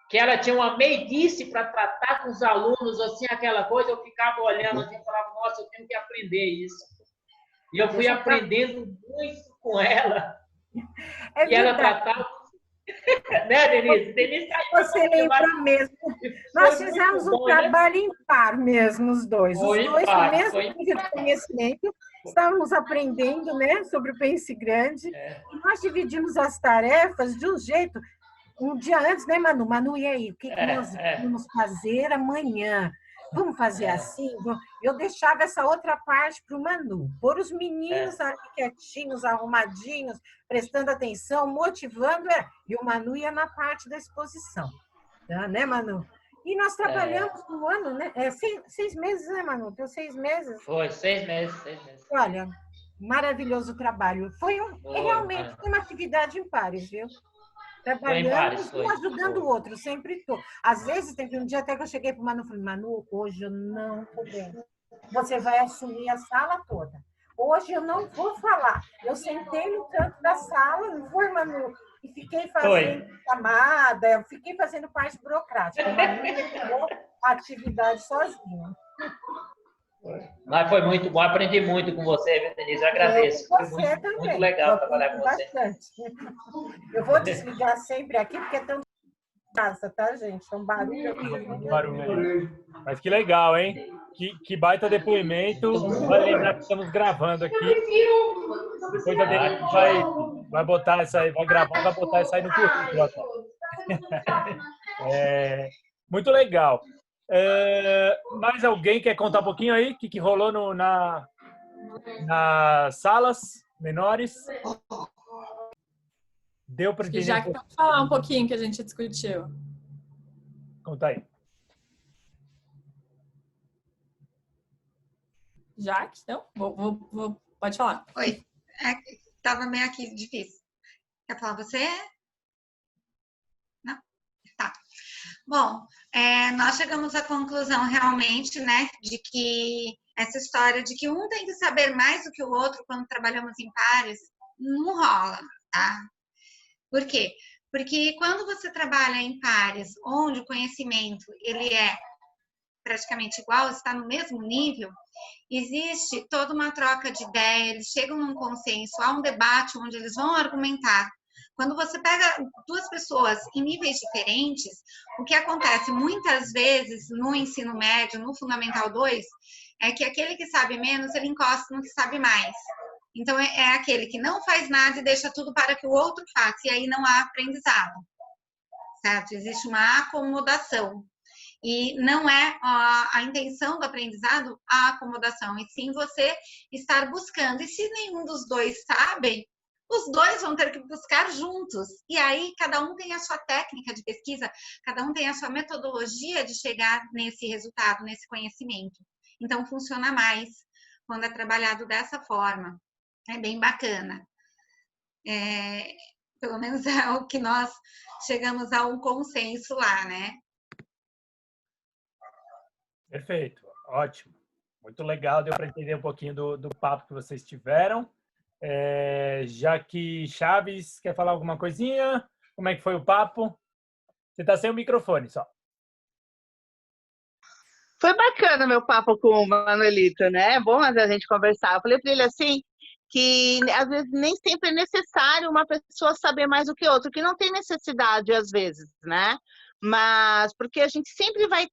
Que ela tinha uma meiguice para tratar com os alunos, assim, aquela coisa, eu ficava olhando assim, e falava, nossa, eu tenho que aprender isso. E eu fui aprendendo muito com ela. E ela tratava... Né, Denise? Denise você lembra mesmo. Nós fizemos um trabalho em par mesmo, os dois. Os dois com o mesmo nível de conhecimento. Estávamos aprendendo, né, sobre o Pense Grande. E nós dividimos as tarefas de um jeito... Um dia antes, né, Manu? Manu, e aí? O que nós vamos fazer amanhã? Vamos fazer assim? Eu deixava essa outra parte para o Manu, pôr os meninos ali quietinhos, arrumadinhos, prestando atenção, motivando, e o Manu ia na parte da exposição, tá, né, Manu? E nós trabalhamos no ano, né? 6 meses, né, Manu? Deu 6 meses? Foi, 6 meses. Olha, maravilhoso trabalho. Realmente uma atividade em pares, viu? Trabalhando, um ajudando o outro, sempre estou. Às vezes, teve um dia até que eu cheguei para o Manu e falei, Manu, hoje eu não estou bem. Você vai assumir a sala toda. Hoje eu não vou falar. Eu sentei no canto da sala, não foi, Manu? E fiquei fazendo chamada, fiquei fazendo parte burocrática. O Manu pegou a atividade sozinho. Mas foi muito bom, aprendi muito com você, viu, Denise? Eu agradeço. Você foi também. Muito legal trabalhar com você. Eu vou desligar sempre aqui, porque é tão casa, tá, gente? É um barulho aqui. Barulho. Mas que legal, hein? Que baita depoimento. Vai lembrar que estamos gravando aqui. Depois a Denise vai botar essa aí, vai gravar e vai botar essa aí no currículo. Muito legal. Mais alguém quer contar um pouquinho aí? O que rolou nas salas menores? Deu para entender? Já que vamos falar um pouquinho que a gente discutiu. Conta aí. Jaque? Não? Pode falar. Oi. Estava meio aqui difícil. Quer falar você? Não? Tá. Bom, nós chegamos à conclusão realmente, né, de que essa história de que um tem que saber mais do que o outro quando trabalhamos em pares, não rola, tá? Por quê? Porque quando você trabalha em pares, onde o conhecimento ele é praticamente igual, está no mesmo nível, existe toda uma troca de ideia, eles chegam num consenso, há um debate onde eles vão argumentar. Quando você pega duas pessoas em níveis diferentes, o que acontece muitas vezes no ensino médio, no Fundamental 2, é que aquele que sabe menos, ele encosta no que sabe mais. Então, é aquele que não faz nada e deixa tudo para que o outro faça, e aí não há aprendizado, certo? Existe uma acomodação. E não é a intenção do aprendizado a acomodação, e sim você estar buscando. E se nenhum dos dois sabe, os dois vão ter que buscar juntos. E aí, cada um tem a sua técnica de pesquisa, cada um tem a sua metodologia de chegar nesse resultado, nesse conhecimento. Então, funciona mais quando é trabalhado dessa forma. É bem bacana. Pelo menos é o que nós chegamos a um consenso lá, né? Perfeito, ótimo. Muito legal, deu para entender um pouquinho do papo que vocês tiveram. Já que Chaves quer falar alguma coisinha, como é que foi o papo? Você está sem o microfone só. Foi bacana meu papo com o Manuelito, né? É bom a gente conversar. Eu falei para ele assim, que às vezes nem sempre é necessário uma pessoa saber mais do que outra, que não tem necessidade às vezes, né? Mas porque a gente sempre vai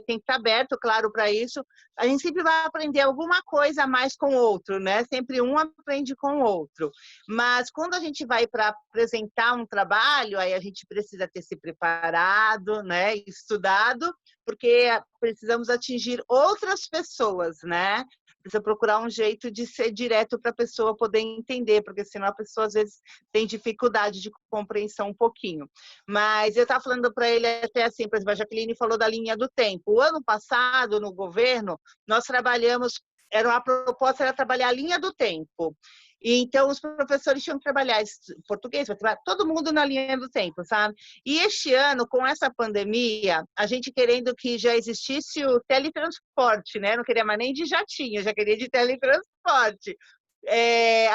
tem que estar aberto, claro, para isso. A gente sempre vai aprender alguma coisa a mais com o outro, né? Sempre um aprende com o outro. Mas quando a gente vai para apresentar um trabalho, aí a gente precisa ter se preparado, né? Estudado, porque precisamos atingir outras pessoas, né? Precisa procurar um jeito de ser direto para a pessoa poder entender, porque senão a pessoa às vezes tem dificuldade de compreensão um pouquinho. Mas eu estava falando para ele até assim, por exemplo, a Jaqueline falou da linha do tempo. O ano passado, no governo, nós trabalhamos, a proposta era trabalhar a linha do tempo. E, então, os professores tinham que trabalhar português, todo mundo na linha do tempo, sabe? E este ano, com essa pandemia, a gente querendo que já existisse o teletransporte, né? Não queria mais nem de jatinho, já queria de teletransporte.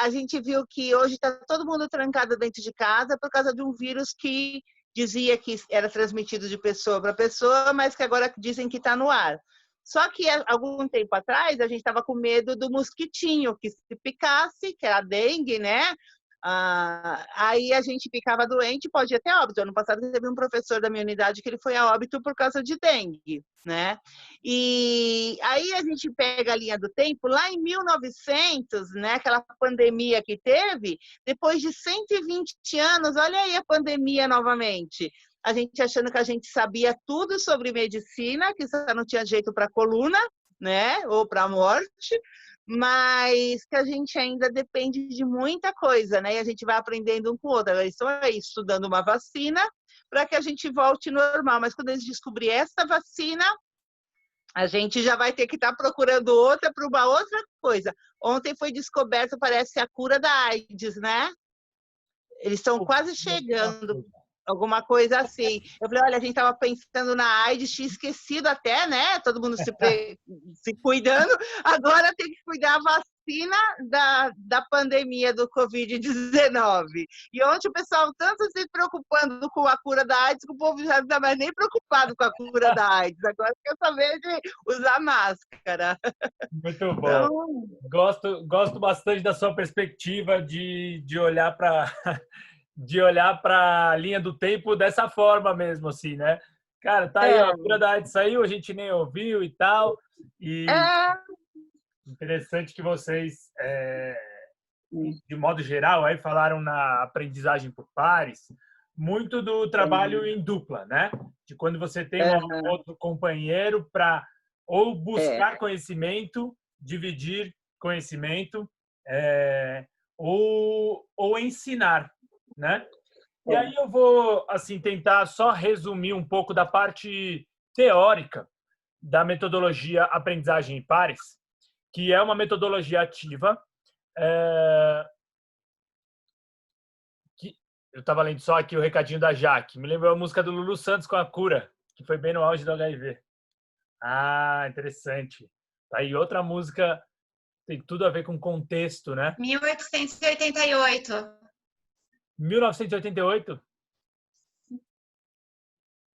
A gente viu que hoje está todo mundo trancado dentro de casa por causa de um vírus que dizia que era transmitido de pessoa para pessoa, mas que agora dizem que está no ar. Só que, algum tempo atrás, a gente estava com medo do mosquitinho, que se picasse, que era a dengue, né? Aí a gente ficava doente, pode ir até óbito. Ano passado teve um professor da minha unidade que ele foi a óbito por causa de dengue, né? E aí a gente pega a linha do tempo, lá em 1900, né? Aquela pandemia que teve, depois de 120 anos, olha aí a pandemia novamente. a gente achando que a gente sabia tudo sobre medicina, que só não tinha jeito para coluna, né? Ou para morte, mas que a gente ainda depende de muita coisa, né? E a gente vai aprendendo um com o outro. Eles estão aí estudando uma vacina para que a gente volte normal, mas quando eles descobrirem essa vacina, a gente já vai ter que estar procurando outra para uma outra coisa. Ontem foi descoberto, parece, a cura da AIDS, né? Eles estão quase chegando, alguma coisa assim. Eu falei, olha, a gente estava pensando na AIDS, tinha esquecido até, né? Todo mundo se cuidando. Agora tem que cuidar a vacina da pandemia do Covid-19. E ontem o pessoal tanto se preocupando com a cura da AIDS, que o povo já não está mais nem preocupado com a cura da AIDS. Agora quer saber de usar máscara. Muito bom. Então... Gosto bastante da sua perspectiva de olhar para de olhar para a linha do tempo dessa forma mesmo, assim, né? Cara, tá aí, ó, a cura da AIDS saiu, a gente nem ouviu e tal. E interessante que vocês, de modo geral, aí falaram na aprendizagem por pares, muito do trabalho em dupla, né? De quando você tem um outro companheiro para ou buscar conhecimento, dividir conhecimento, ou ensinar, né? E aí eu vou assim tentar só resumir um pouco da parte teórica da metodologia aprendizagem em pares, que é uma metodologia ativa, que eu estava lendo só aqui o recadinho da Jaque, me lembrou a música do Lulu Santos com a cura, que foi bem no auge do HIV. Ah, interessante. Tá aí outra música, tem tudo a ver com contexto, né? 1888. 1988?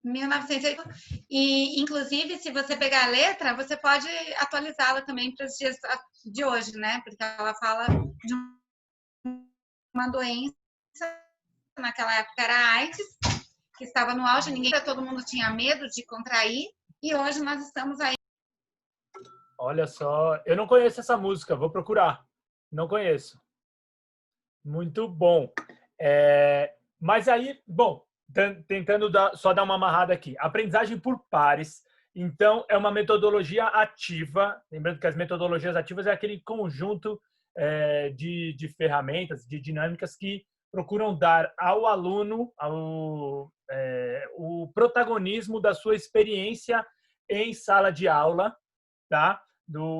1908. E, inclusive, se você pegar a letra, você pode atualizá-la também para os dias de hoje, né? Porque ela fala de uma doença, naquela época era a AIDS, que estava no auge, todo mundo tinha medo de contrair, e hoje nós estamos aí. Olha só, eu não conheço essa música, vou procurar. Não conheço. Muito bom. Mas aí, bom, tentando só dar uma amarrada aqui. Aprendizagem por pares, então, é uma metodologia ativa. Lembrando que as metodologias ativas é aquele conjunto de ferramentas, de dinâmicas que procuram dar ao aluno o protagonismo da sua experiência em sala de aula, tá?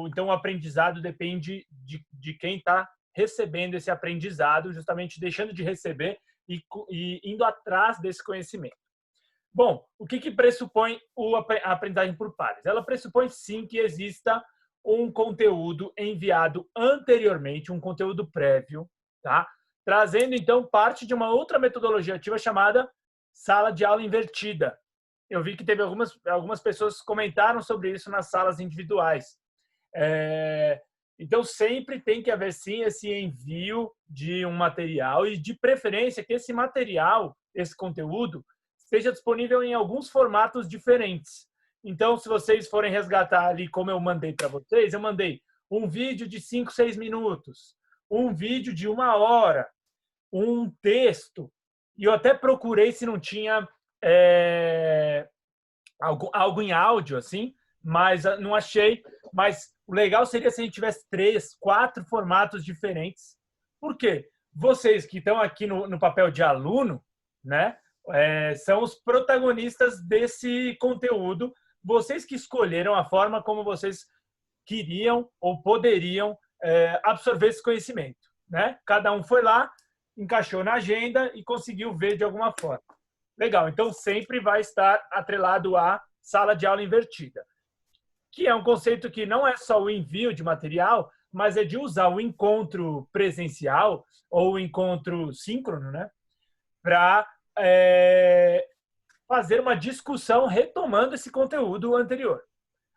Então, o aprendizado depende de quem está recebendo esse aprendizado, justamente deixando de receber e indo atrás desse conhecimento. Bom, o que pressupõe a aprendizagem por pares? Ela pressupõe, sim, que exista um conteúdo enviado anteriormente, um conteúdo prévio, tá? Trazendo, então, parte de uma outra metodologia ativa chamada sala de aula invertida. Eu vi que teve algumas pessoas que comentaram sobre isso nas salas individuais. Então, sempre tem que haver, sim, esse envio de um material e, de preferência, que esse material, esse conteúdo, esteja disponível em alguns formatos diferentes. Então, se vocês forem resgatar ali, como eu mandei para vocês, eu mandei um vídeo de 5, 6 minutos, um vídeo de 1 hora, um texto, e eu até procurei se não tinha algo em áudio, assim, mas não achei. Mas o legal seria se a gente tivesse 3, 4 formatos diferentes. Por quê? Vocês que estão aqui no papel de aluno, né, são os protagonistas desse conteúdo. Vocês que escolheram a forma como vocês queriam ou poderiam absorver esse conhecimento, né? Cada um foi lá, encaixou na agenda e conseguiu ver de alguma forma. Legal, então sempre vai estar atrelado à sala de aula invertida, que é um conceito que não é só o envio de material, mas é de usar o encontro presencial ou o encontro síncrono, né, para fazer uma discussão retomando esse conteúdo anterior.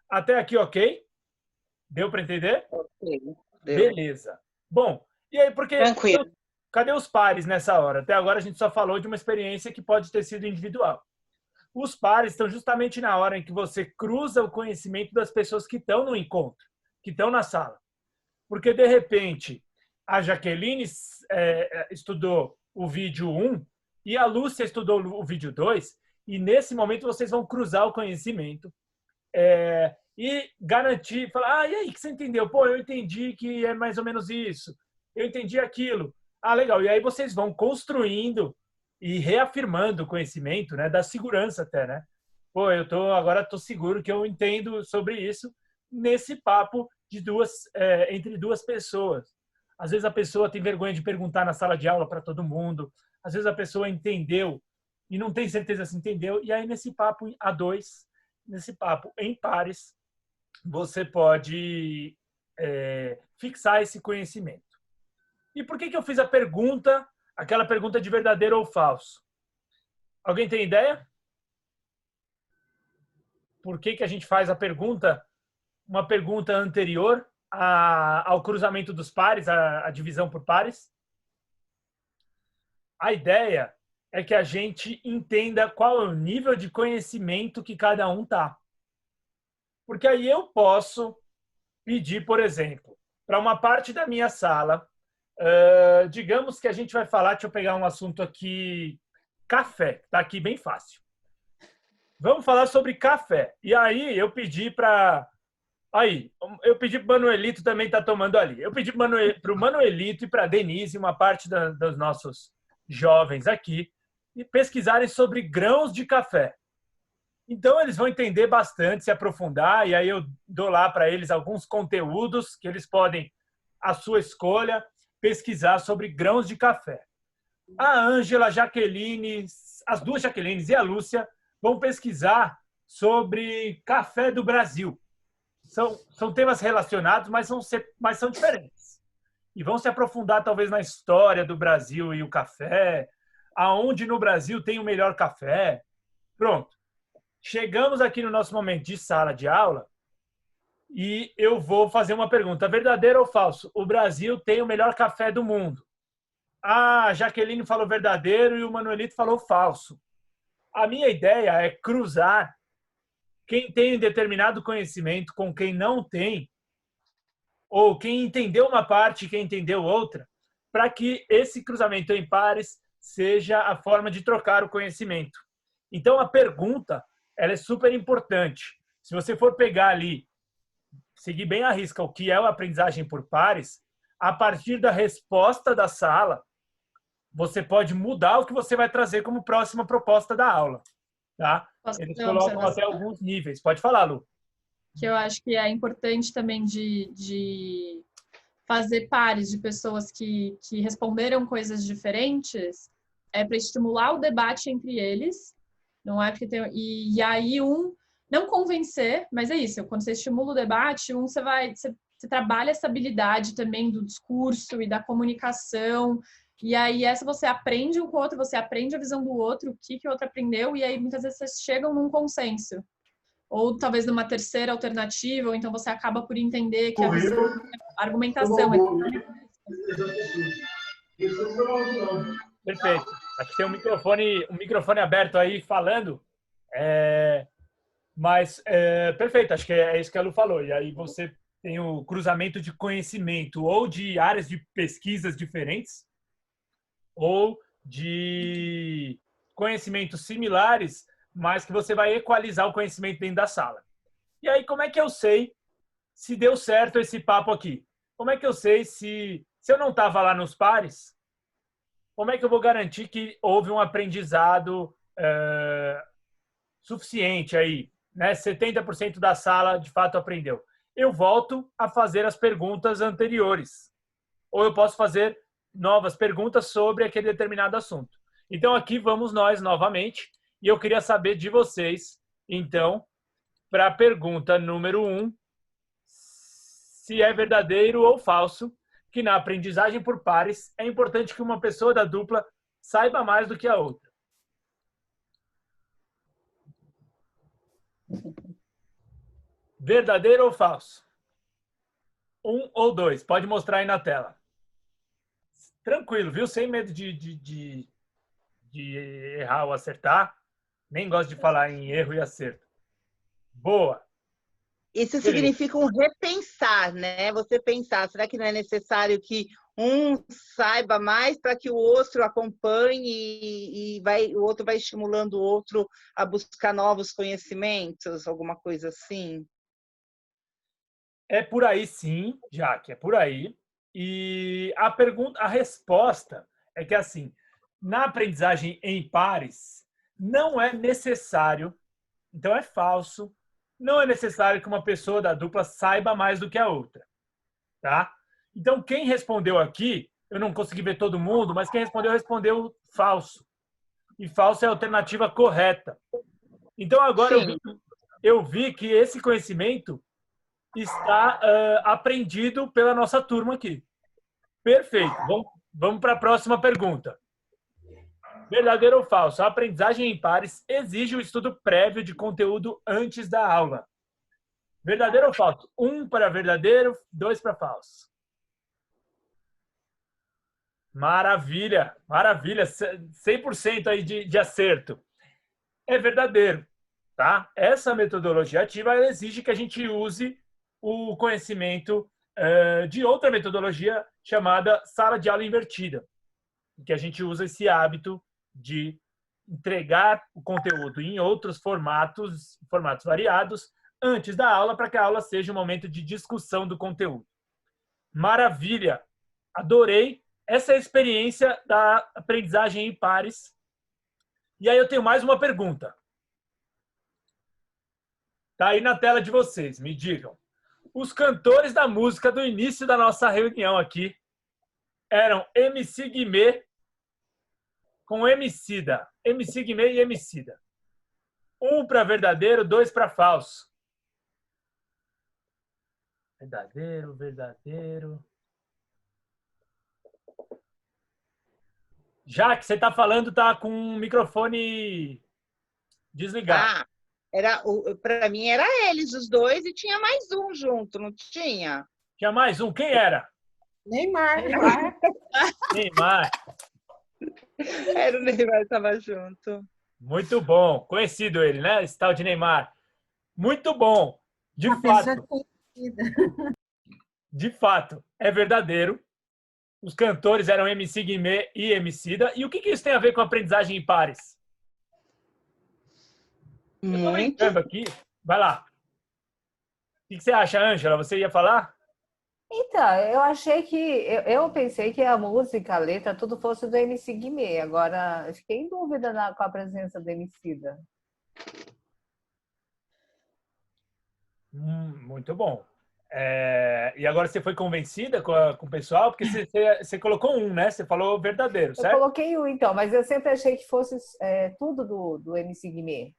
Até aqui, ok? Deu para entender? Ok. Beleza. Bom, e aí, porque... Tranquilo. Cadê os pares nessa hora? Até agora a gente só falou de uma experiência que pode ter sido individual. Os pares estão justamente na hora em que você cruza o conhecimento das pessoas que estão no encontro, que estão na sala. Porque, de repente, a Jaqueline estudou o vídeo 1 e a Lúcia estudou o vídeo 2, e nesse momento vocês vão cruzar o conhecimento e garantir, falar, e aí, o que você entendeu? Pô, eu entendi que é mais ou menos isso, eu entendi aquilo. Ah, legal. E aí vocês vão construindo e reafirmando o conhecimento, né, da segurança até, né? Pô, agora tô seguro que eu entendo sobre isso nesse papo de entre duas pessoas. Às vezes a pessoa tem vergonha de perguntar na sala de aula para todo mundo. Às vezes a pessoa entendeu e não tem certeza se entendeu. E aí nesse papo a dois, nesse papo em pares, você pode fixar esse conhecimento. E por que eu fiz a pergunta, aquela pergunta de verdadeiro ou falso? Alguém tem ideia? Por que a gente faz a pergunta, uma pergunta anterior ao cruzamento dos pares, a divisão por pares? A ideia é que a gente entenda qual é o nível de conhecimento que cada um tá. Porque aí eu posso pedir, por exemplo, para uma parte da minha sala, digamos que a gente vai falar, deixa eu pegar um assunto aqui, café, tá aqui bem fácil. Vamos falar sobre café. E aí eu pedi para o Manuelito também está tomando ali. Eu pedi para o Manuelito e para a Denise, uma parte dos nossos jovens aqui, e pesquisarem sobre grãos de café. Então eles vão entender bastante, se aprofundar, e aí eu dou lá para eles alguns conteúdos que eles podem, à sua escolha, pesquisar sobre grãos de café. A Ângela, a Jaqueline, as duas Jaquelines e a Lúcia vão pesquisar sobre café do Brasil. São temas relacionados, mas são diferentes. E vão se aprofundar, talvez, na história do Brasil e o café, aonde no Brasil tem o melhor café. Pronto. Chegamos aqui no nosso momento de sala de aula e eu vou fazer uma pergunta. Verdadeiro ou falso? O Brasil tem o melhor café do mundo. A Jaqueline falou verdadeiro e o Manuelito falou falso. A minha ideia é cruzar quem tem um determinado conhecimento com quem não tem, ou quem entendeu uma parte e quem entendeu outra, para que esse cruzamento em pares seja a forma de trocar o conhecimento. Então, a pergunta ela é super importante. Se você for pegar ali, seguir bem à risca o que é a aprendizagem por pares, a partir da resposta da sala, você pode mudar o que você vai trazer como próxima proposta da aula. Tá? Eles colocam até alguns níveis. Pode falar, Lu. Que eu acho que é importante também de fazer pares de pessoas que responderam coisas diferentes, para estimular o debate entre eles, não é porque tem... E aí não convencer, mas é isso, quando você estimula o debate, você trabalha essa habilidade também do discurso e da comunicação. E aí, você aprende um com o outro, você aprende a visão do outro, o que o outro aprendeu, e aí muitas vezes vocês chegam num consenso. Ou talvez numa terceira alternativa, ou então você acaba por entender que a argumentação é... Perfeito. Acho que tem um microfone aberto aí falando. Perfeito, acho que é isso que a Lu falou. E aí você tem o cruzamento de conhecimento ou de áreas de pesquisas diferentes, ou de conhecimentos similares, mas que você vai equalizar o conhecimento dentro da sala. E aí, como é que eu sei se deu certo esse papo aqui? Como é que eu sei se eu não estava lá nos pares, como é que eu vou garantir que houve um aprendizado suficiente aí, né? 70% da sala, de fato, aprendeu. Eu volto a fazer as perguntas anteriores. Ou eu posso fazer novas perguntas sobre aquele determinado assunto. Então, aqui vamos nós novamente. E eu queria saber de vocês, então, para a pergunta número 1, se é verdadeiro ou falso que na aprendizagem por pares é importante que uma pessoa da dupla saiba mais do que a outra. Verdadeiro ou falso? 1 ou 2. Pode mostrar aí na tela. Tranquilo, viu? Sem medo de errar ou acertar. Nem gosto de falar em erro e acerto. Boa. Isso significa um repensar, né? Você pensar, será que não é necessário que um saiba mais para que o outro acompanhe e o outro vai estimulando o outro a buscar novos conhecimentos, alguma coisa assim? É por aí sim, Jaque, é por aí. E a resposta é que assim, na aprendizagem em pares, não é necessário, então é falso, não é necessário que uma pessoa da dupla saiba mais do que a outra, tá? Então quem respondeu aqui, eu não consegui ver todo mundo, mas quem respondeu falso. E falso é a alternativa correta. Então agora eu vi que esse conhecimento está aprendido pela nossa turma aqui. Perfeito. Vamos para a próxima pergunta. Verdadeiro ou falso? A aprendizagem em pares exige o estudo prévio de conteúdo antes da aula. Verdadeiro ou falso? 1 para verdadeiro, 2 para falso. Maravilha, maravilha. 100% aí de acerto. É verdadeiro, tá? Essa metodologia ativa ela exige que a gente use o conhecimento de outra metodologia chamada sala de aula invertida, que a gente usa esse hábito de entregar o conteúdo em outros formatos variados, antes da aula, para que a aula seja um momento de discussão do conteúdo. Maravilha! Adorei essa experiência da aprendizagem em pares. E aí eu tenho mais uma pergunta. Está aí na tela de vocês, me digam. Os cantores da música do início da nossa reunião aqui eram MC Guimê com Emicida. MC Guimê e Emicida. 1 para verdadeiro, 2 para falso. Verdadeiro, verdadeiro. Já que você está falando, está com o microfone desligado. Para mim era eles, os dois, e tinha mais um junto, não tinha? Tinha mais um. Quem era? Neymar. Neymar. Era o Neymar que estava junto. Muito bom. Conhecido ele, né? Esse tal de Neymar. Muito bom. De fato, é verdadeiro. Os cantores eram MC Guimê e Emicida. E o que isso tem a ver com aprendizagem em pares? Eu tô lembrando aqui. Vai lá. O que você acha, Ângela? Você ia falar? Então, eu pensei que a música, a letra, tudo fosse do MC Guimê. Agora, eu fiquei em dúvida com a presença do Emicida. Muito bom. E agora você foi convencida com o pessoal? Porque você colocou um, né? Você falou verdadeiro, certo? Eu coloquei um, então, mas eu sempre achei que fosse tudo do MC Guimê.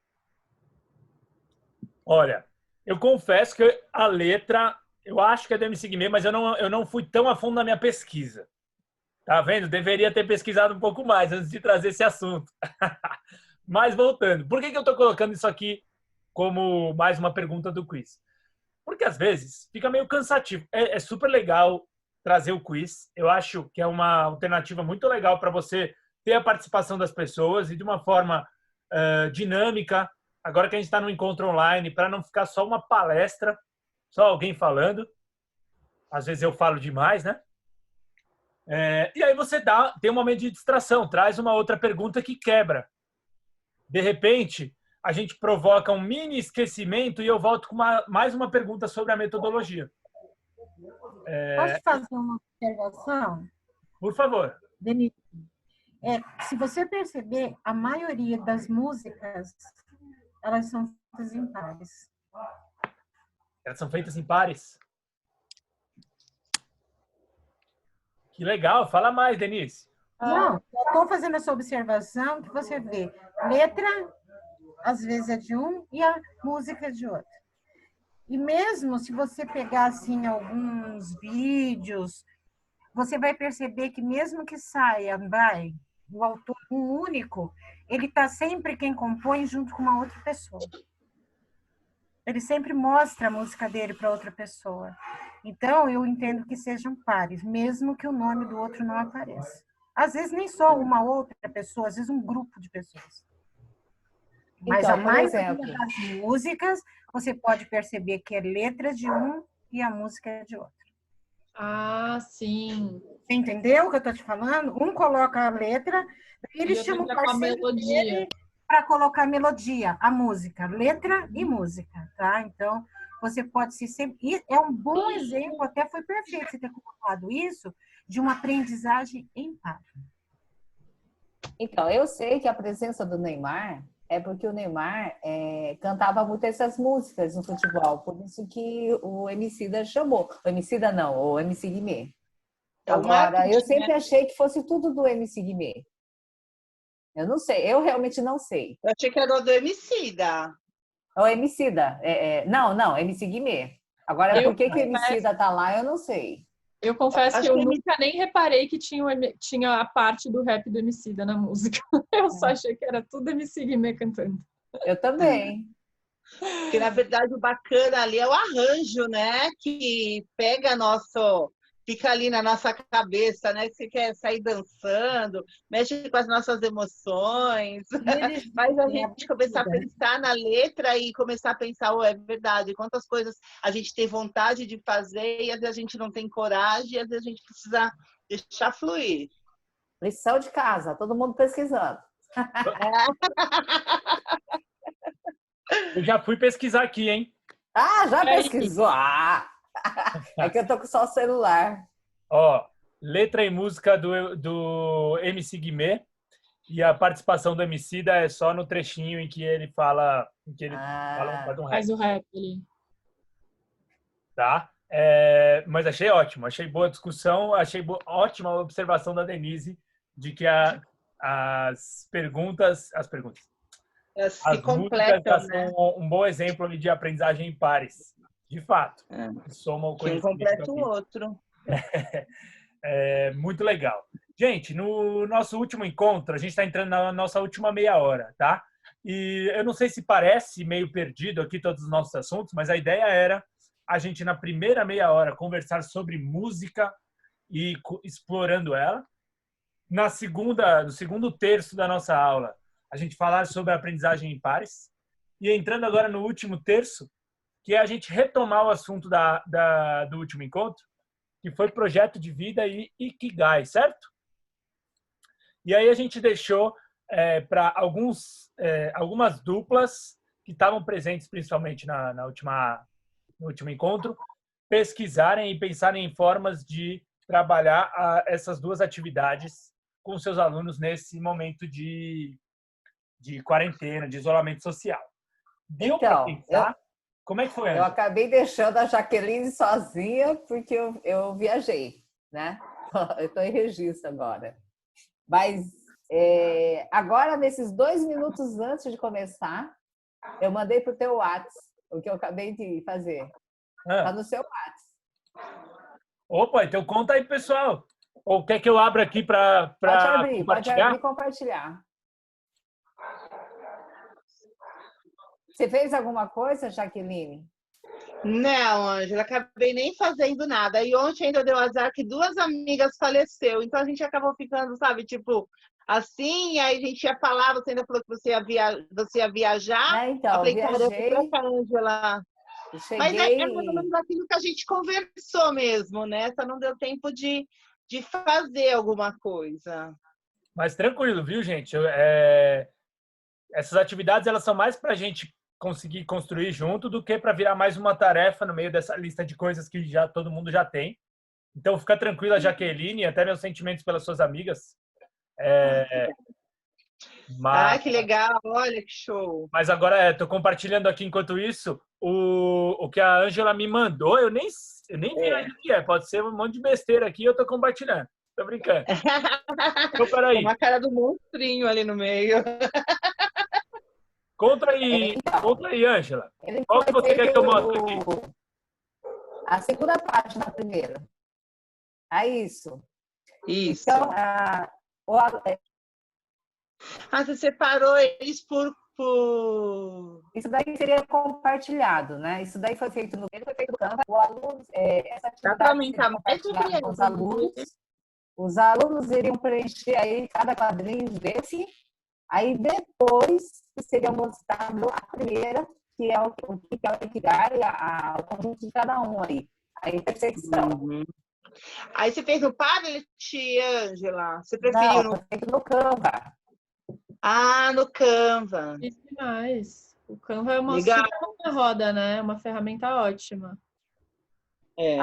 Olha, eu confesso que a letra, eu acho que é do MC Guimê, mas eu não fui tão a fundo na minha pesquisa. Tá vendo? Deveria ter pesquisado um pouco mais antes de trazer esse assunto. Mas voltando, por que eu estou colocando isso aqui como mais uma pergunta do quiz? Porque às vezes fica meio cansativo. É super legal trazer o quiz. Eu acho que é uma alternativa muito legal para você ter a participação das pessoas e de uma forma dinâmica. Agora que a gente está no encontro online, para não ficar só uma palestra, só alguém falando. Às vezes eu falo demais, né? E aí você tem um momento de distração, traz uma outra pergunta que quebra. De repente, a gente provoca um mini esquecimento e eu volto com mais uma pergunta sobre a metodologia. Posso fazer uma observação? Por favor. Denise, se você perceber, a maioria das músicas, elas são feitas em pares. Elas são feitas em pares? Que legal. Fala mais, Denise. Não, eu estou fazendo essa observação que você vê. Letra, às vezes, é de um e a música é de outro. E mesmo se você pegar, assim, alguns vídeos, você vai perceber que mesmo que saia, o autor um único, ele está sempre quem compõe junto com uma outra pessoa. Ele sempre mostra a música dele para outra pessoa. Então, eu entendo que sejam pares, mesmo que o nome do outro não apareça. Às vezes, nem só uma outra pessoa, às vezes um grupo de pessoas. Mas Então, a por maioria exemplo, das músicas, você pode perceber que é letra de um e a música é de outro. Ah, sim. Você entendeu o que eu estou te falando? Um coloca a letra, e ele E chama o outra com a parceiro melodia. dele para colocar a melodia, a música, letra e música, tá? Então, você pode se sempre... E é um bom exemplo, até foi perfeito você ter colocado isso, de uma aprendizagem em par. então, eu sei que a presença do Neymar é porque o Neymar cantava muito essas músicas no futebol, por isso que o Emicida chamou. O Emicida não, o MC Guimê. É o Agora, eu marketing, sempre né? achei que fosse tudo do MC Guimê. Eu não sei, eu realmente não sei. Eu achei que era o do Emicida. O Emicida, não, MC Guimê. Agora, Eu por que o confesso, Emicida tá lá, eu não sei. eu confesso que Acho eu que nunca nem reparei que tinha a parte do rap do Emicida na música. Eu só achei que era tudo MC Guimê cantando. Eu também. Porque, na verdade, o bacana ali é o arranjo, né? Que pega fica ali na nossa cabeça, né? Que você quer sair dançando, mexe com as nossas emoções, faz a gente começar a pensar na letra e começar a pensar, é verdade, quantas coisas a gente tem vontade de fazer e às vezes a gente não tem coragem, e às vezes a gente precisa deixar fluir. Lição de casa, todo mundo pesquisando. Eu já fui pesquisar aqui, hein? Ah, já E aí? pesquisou? Ah! É que eu tô com só o celular. Ó, letra e música do MC Guimê e a participação do Emicida é só no trechinho em que ele fala, faz um rap, Faz o rap ali. tá? Mas achei ótimo, achei boa discussão, achei ótima a observação da Denise de que as músicas Se completam, são né? um bom exemplo de aprendizagem em pares, de fato. Soma o Que um conhecimento completa o aqui. outro. Muito legal. Gente, no nosso último encontro, a gente está entrando na nossa última meia hora, tá? E eu não sei se parece meio perdido aqui todos os nossos assuntos, mas a ideia era a gente, na primeira meia hora, conversar sobre música e explorando ela. No segundo terço da nossa aula, a gente falar sobre a aprendizagem em pares. E entrando agora no último terço, que é a gente retomar o assunto do último encontro, que foi projeto de vida e Ikigai, certo? E aí a gente deixou para algumas duplas que estavam presentes principalmente no último encontro, pesquisarem e pensarem em formas de trabalhar essas duas atividades com seus alunos nesse momento de quarentena, de isolamento social. Deu para pensar? Como é que foi, Eu acabei deixando a Jaqueline sozinha porque eu viajei, né? Eu estou em registro agora. Mas agora, nesses 2 minutos antes de começar, eu mandei para o teu WhatsApp o que eu acabei de fazer. Está no seu WhatsApp. Opa, então conta aí, pessoal. Ou quer que eu abra aqui para compartilhar? Pode abrir e compartilhar. Você fez alguma coisa, Jaqueline? Não, Ângela, acabei nem fazendo nada. E ontem ainda deu azar que 2 amigas faleceram. Então a gente acabou ficando, sabe, tipo, assim, aí a gente ia falar, você ainda falou que você ia viajar. Então, eu falei, viajei. caramba, Ângela. Mas é mais ou menos aquilo que a gente conversou mesmo, né? Só não deu tempo de fazer alguma coisa. Mas tranquilo, viu, gente? Essas atividades elas são mais para a gente conseguir construir junto do que para virar mais uma tarefa no meio dessa lista de coisas que todo mundo já tem. Então, fica tranquila, Jaqueline, até meus sentimentos pelas suas amigas. Que legal, olha que show. Mas agora estou compartilhando aqui enquanto isso o que a Ângela me mandou, eu nem vi ainda o que é, pode ser um monte de besteira aqui, eu estou compartilhando. Tô brincando. Então, peraí. Uma cara do monstrinho ali no meio. Conta aí, Ângela. Qual que você quer que eu mostre aqui? A segunda parte da primeira. É isso. Isso. Então, você separou eles por... Isso daí seria compartilhado, né? Isso daí foi feito no Canva. O aluno, essa atividade seria compartilhada com os alunos. Os alunos iriam preencher aí cada quadrinho desse. Aí depois seria mostrado a primeira, que é o que é o Ikigai, o conjunto de cada um aí, a intersecção. Uhum. Aí você fez no Padlet, Ângela? Você preferiu Não, feito no Canva. Ah, no Canva. Isso demais. O Canva é uma Legal. super mão na roda, né? É uma ferramenta ótima.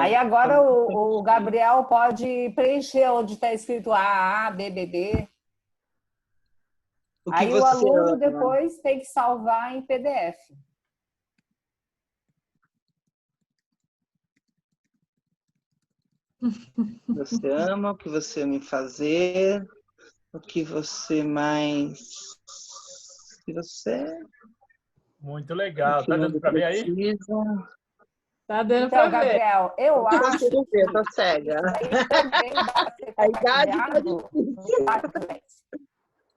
Aí agora o Gabriel pode preencher onde está escrito A, B, B, B. Aí o aluno depois tem que salvar em PDF. Você ama, o que você ama fazer, o que você mais... O que você... Muito legal. Tá dando para ver aí? Tá dando então, para ver. Gabriel, eu acho que eu tô cega. A idade tá difícil.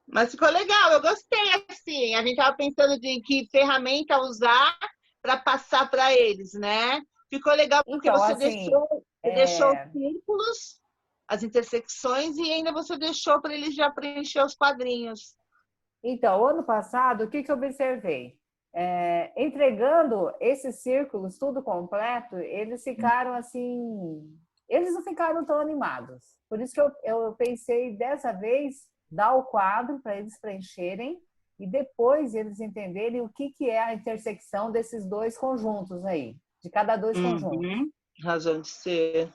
Mas ficou legal, eu gostei assim. A gente estava pensando de que ferramenta usar para passar para eles, né? Ficou legal porque então, você assim, deixou os círculos, as intersecções e ainda você deixou para eles já preencher os quadrinhos. Então, ano passado, o que eu observei? Entregando esses círculos tudo completo, eles ficaram assim, eles não ficaram tão animados. Por isso que eu pensei dessa vez dar o quadro para eles preencherem e depois eles entenderem o que é a intersecção desses dois conjuntos aí, de cada dois conjuntos. Razão de ser.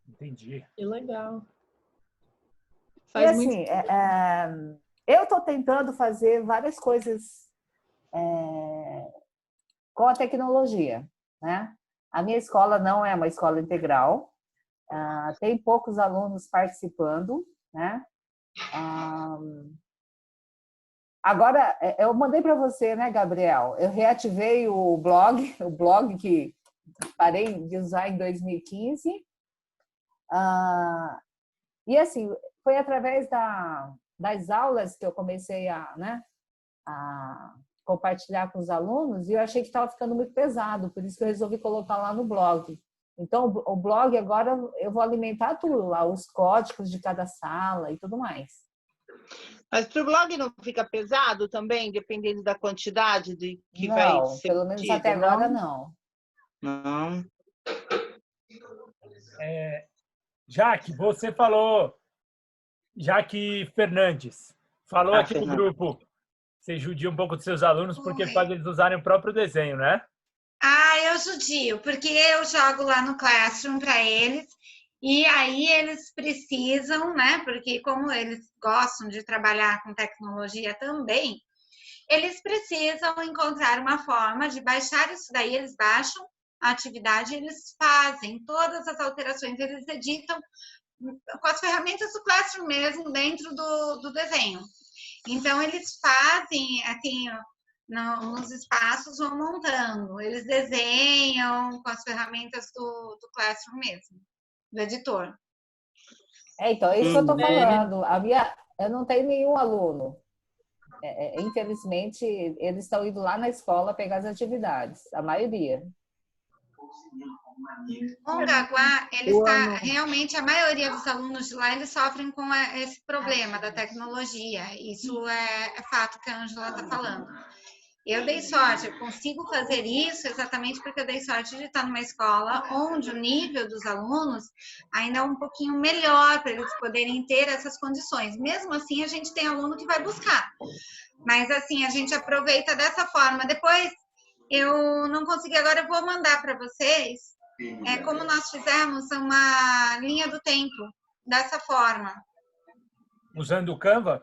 Entendi. Que legal. Faz assim, eu estou tentando fazer várias coisas com a tecnologia, né? A minha escola não é uma escola integral, tem poucos alunos participando, né? Agora, eu mandei para você, né, Gabriel? Eu reativei o blog que parei de usar em 2015. E assim, foi através das aulas que eu comecei a compartilhar com os alunos e eu achei que estava ficando muito pesado, por isso que eu resolvi colocar lá no blog. Então, o blog agora eu vou alimentar tudo lá, os códigos de cada sala e tudo mais. Mas para o blog não fica pesado também, dependendo da quantidade de que vai ser? Não, pelo menos até agora não. Não. Jaque, você falou, Jaque Fernandes, falou aqui no grupo, você judia um pouco dos seus alunos porque faz eles usarem o próprio desenho, né? Eu judio, porque eu jogo lá no Classroom para eles, e aí eles precisam, né? Porque como eles gostam de trabalhar com tecnologia também, eles precisam encontrar uma forma de baixar isso daí, eles baixam a atividade, eles fazem todas as alterações, eles editam com as ferramentas do Classroom mesmo, dentro do desenho. Então, eles fazem, assim, nos espaços, vão montando. Eles desenham com as ferramentas do Classroom mesmo, do editor. Então, é isso que eu estou falando. Eu não tenho nenhum aluno. Infelizmente, eles estão indo lá na escola pegar as atividades, a maioria. Mongaguá, realmente a maioria dos alunos de lá eles sofrem com esse problema da tecnologia. Isso é fato que a Ângela está falando. Eu dei sorte, eu consigo fazer isso exatamente porque eu dei sorte de estar numa escola onde o nível dos alunos ainda é um pouquinho melhor para eles poderem ter essas condições. Mesmo assim, a gente tem aluno que vai buscar. Mas assim, a gente aproveita dessa forma. Depois, eu não consegui, agora eu vou mandar para vocês como nós fizemos uma linha do tempo, dessa forma. Usando o Canva?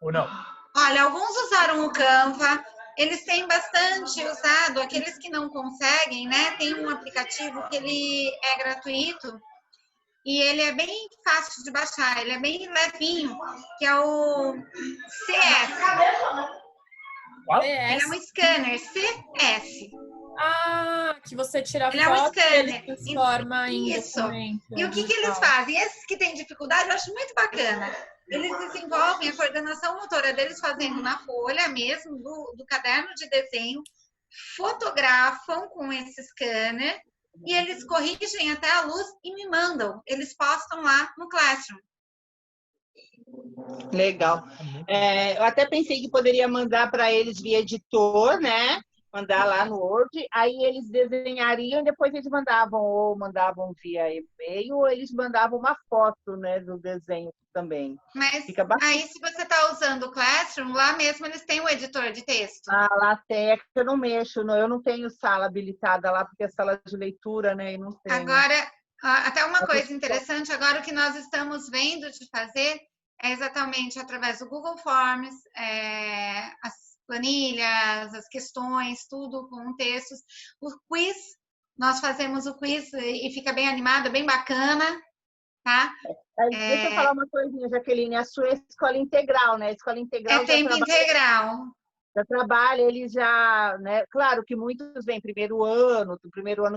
Ou não? Olha, alguns usaram o Canva, eles têm bastante usado, aqueles que não conseguem, né? Tem um aplicativo que ele é gratuito e ele é bem fácil de baixar, ele é bem levinho, que é o CS. Ele é um scanner, CS. Que você tira ele foto é um e ele transforma em documento. E o que eles fazem? Esses que têm dificuldade, eu acho muito bacana. Eles desenvolvem a coordenação motora deles fazendo na folha mesmo, do caderno de desenho, fotografam com esse scanner e eles corrigem até a luz e me mandam. Eles postam lá no Classroom. Legal. Eu até pensei que poderia mandar para eles via editor, né? Mandar lá no Word, aí eles desenhariam e depois eles mandavam via e-mail, ou eles mandavam uma foto, né, do desenho também. Mas Fica bastante... aí, se você está usando o Classroom, lá mesmo eles têm o editor de texto. Ah, lá tem, é que eu não mexo, eu não tenho sala habilitada lá, porque é sala de leitura, né, e não tenho. Agora, até uma coisa interessante, agora o que nós estamos vendo de fazer é exatamente através do Google Forms, as planilhas, as questões, tudo com textos. O quiz, nós fazemos o quiz e fica bem animado, bem bacana, tá? Deixa eu falar uma coisinha, Jaqueline, a sua escola integral, né? A escola integral é tempo integral. Já trabalha, eles já, né? Claro que muitos vêm primeiro ano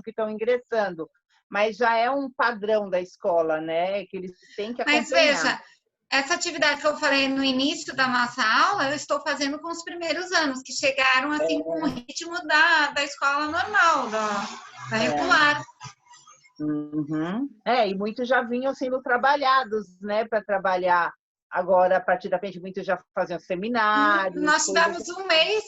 que estão ingressando, mas já é um padrão da escola, né? Que eles têm que acompanhar. Mas veja, essa atividade que eu falei no início da nossa aula, eu estou fazendo com os primeiros anos, que chegaram assim com o ritmo da escola normal, da regular. Uhum. E muitos já vinham sendo trabalhados, né? Para trabalhar agora, a partir da frente, muitos já faziam seminários. Nós tivemos um mês.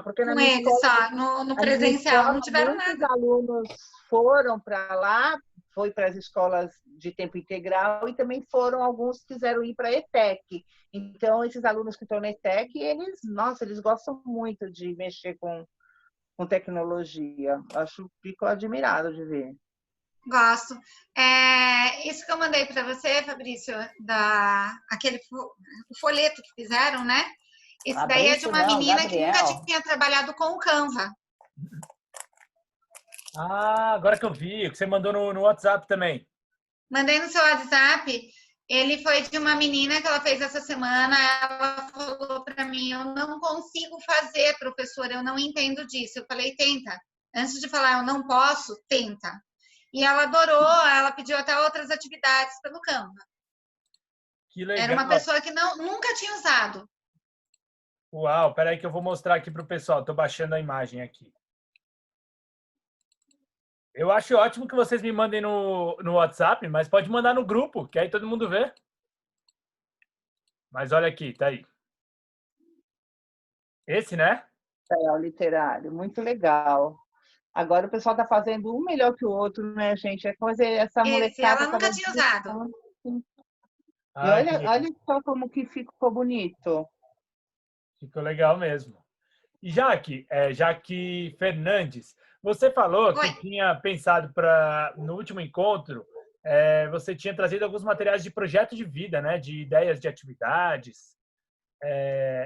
Porque na com minha eles escola, só, no presencial, escola, não tiveram muitos nada. alunos foram para lá, foi para as escolas de tempo integral e também foram alguns que quiseram ir para a ETEC. Então, esses alunos que estão na ETEC, eles gostam muito de mexer com tecnologia. Fico admirado de ver. Gosto. Isso que eu mandei para você, Fabrício, o folheto que fizeram, né? Esse daí é de uma menina que nunca tinha trabalhado com o Canva. Agora que eu vi, que você mandou no WhatsApp também. Mandei no seu WhatsApp. Ele foi de uma menina que ela fez essa semana. Ela falou para mim: eu não consigo fazer, professora, eu não entendo disso. Eu falei: tenta. Antes de falar eu não posso, tenta. E ela adorou, ela pediu até outras atividades pelo Canva. Que legal. Era uma pessoa que nunca tinha usado. Uau, peraí que eu vou mostrar aqui para o pessoal. Estou baixando a imagem aqui. Eu acho ótimo que vocês me mandem no WhatsApp, mas pode mandar no grupo, que aí todo mundo vê. Mas olha aqui, tá aí. Esse, né? O literário, muito legal. Agora o pessoal está fazendo um melhor que o outro, né, gente? Essa molecada... Ela nunca tinha usado. E olha só como que ficou bonito. Ficou legal mesmo. E Jaque Fernandes, você falou que tinha pensado no último encontro, você tinha trazido alguns materiais de projeto de vida, né? De ideias de atividades.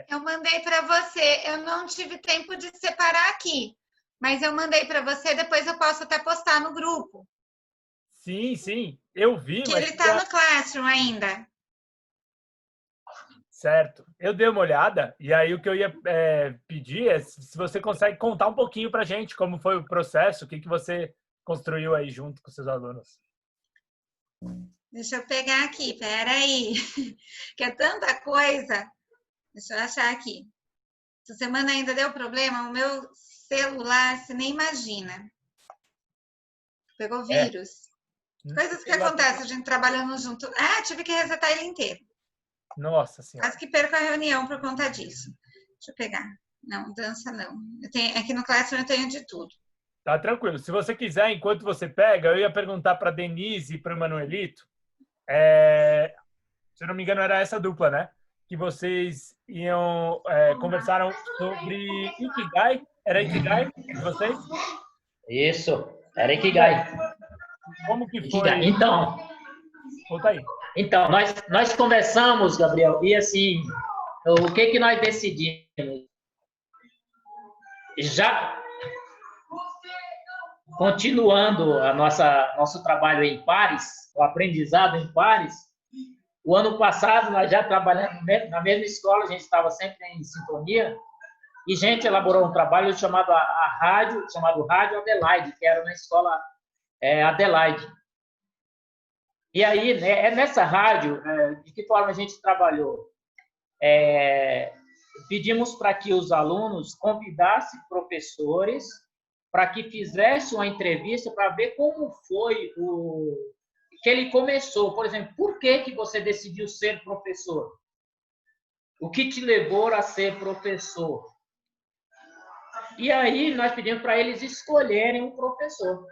Eu mandei para você. Eu não tive tempo de separar aqui, mas eu mandei para você. Depois eu posso até postar no grupo. Sim, eu vi. Que ele está no Classroom ainda. Certo. Eu dei uma olhada e aí o que eu ia pedir é se você consegue contar um pouquinho para a gente como foi o processo, o que você construiu aí junto com seus alunos. Deixa eu pegar aqui, peraí, que é tanta coisa. Deixa eu achar aqui. Essa semana ainda deu problema, o meu celular, você nem imagina. Pegou vírus. Coisas que acontecem, a gente trabalhando junto. Tive que resetar ele inteiro. Nossa Senhora. Quase que perco a reunião por conta disso. Deixa eu pegar. Não, dança não. Aqui no Classroom eu tenho de tudo. Tá tranquilo. Se você quiser, enquanto você pega, eu ia perguntar para Denise e para o Manuelito. Se eu não me engano, era essa dupla, né? Que vocês conversaram sobre Ikigai. Era Ikigai de vocês? Isso, era Ikigai. Como que foi? Ikigai. Então, volta aí. Então, nós conversamos, Gabriel, e assim, o que nós decidimos? Já continuando nosso trabalho em pares, o aprendizado em pares, o ano passado nós já trabalhamos na mesma escola, a gente estava sempre em sintonia, e a gente elaborou um trabalho chamado Rádio Adelaide, que era na escola Adelaide. E aí, né, nessa rádio, de que forma a gente trabalhou? Pedimos para que os alunos convidassem professores para que fizessem uma entrevista para ver como foi que ele começou. Por exemplo, por que você decidiu ser professor? O que te levou a ser professor? E aí nós pedimos para eles escolherem um professor.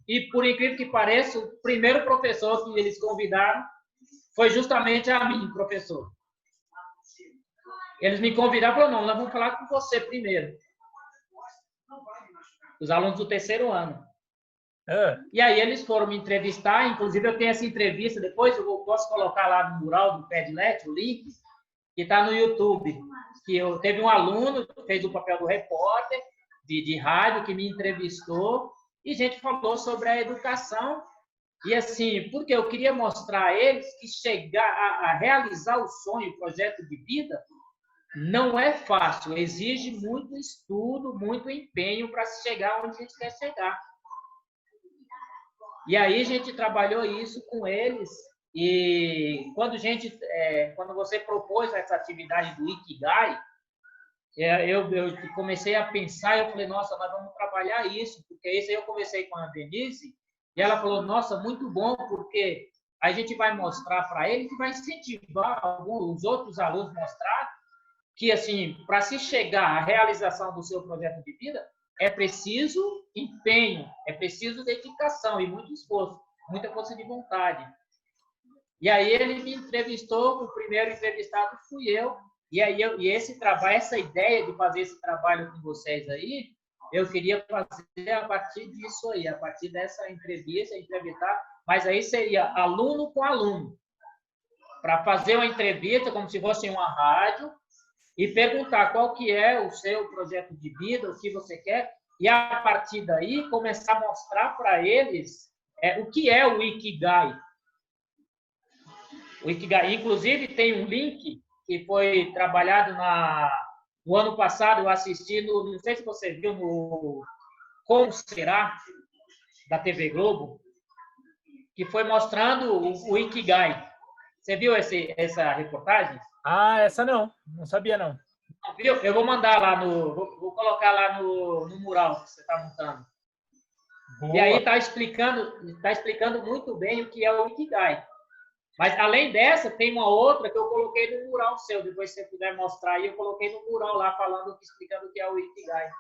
E, por incrível que pareça, o primeiro professor que eles convidaram foi justamente a mim, professor. Eles me convidaram e falaram, não, nós vamos falar com você primeiro. Os alunos do terceiro ano. E aí eles foram me entrevistar, inclusive eu tenho essa entrevista, depois eu posso colocar lá no mural do Padlet, o link, que está no YouTube. Teve um aluno que fez o papel do repórter, de rádio, que me entrevistou, e a gente falou sobre a educação. E assim, porque eu queria mostrar a eles que chegar a realizar o sonho, o projeto de vida, não é fácil, exige muito estudo, muito empenho para se chegar onde a gente quer chegar. E aí a gente trabalhou isso com eles, e quando você propôs essa atividade do Ikigai, eu comecei a pensar, eu falei, nossa, nós vamos trabalhar isso, porque isso aí eu conversei com a Denise, e ela falou, nossa, muito bom, porque a gente vai mostrar para eles e vai incentivar os outros alunos a mostrar que, assim, para se chegar à realização do seu projeto de vida, é preciso empenho, é preciso dedicação e muito esforço, muita força de vontade. E aí ele me entrevistou, o primeiro entrevistado fui eu, e aí esse trabalho, essa ideia de fazer esse trabalho com vocês aí, eu queria fazer a partir disso aí, a partir dessa entrevista, entrevistar, mas aí seria aluno com aluno, para fazer uma entrevista como se fosse uma rádio e perguntar qual que é o seu projeto de vida, o que você quer, e a partir daí começar a mostrar para eles o que é o Ikigai. O Ikigai, inclusive, tem um link que foi trabalhado no ano passado, eu assisti, não sei se você viu, no Como Será, da TV Globo, que foi mostrando o Ikigai. Você viu essa reportagem? Ah, essa não sabia não. Viu? Eu vou mandar lá vou colocar lá no mural que você está montando. Boa. E aí está explicando muito bem o que é o Ikigai. Mas, além dessa, tem uma outra que eu coloquei no mural seu. Depois, se você puder mostrar aí, eu coloquei no mural lá, explicando o que é o Ikigai.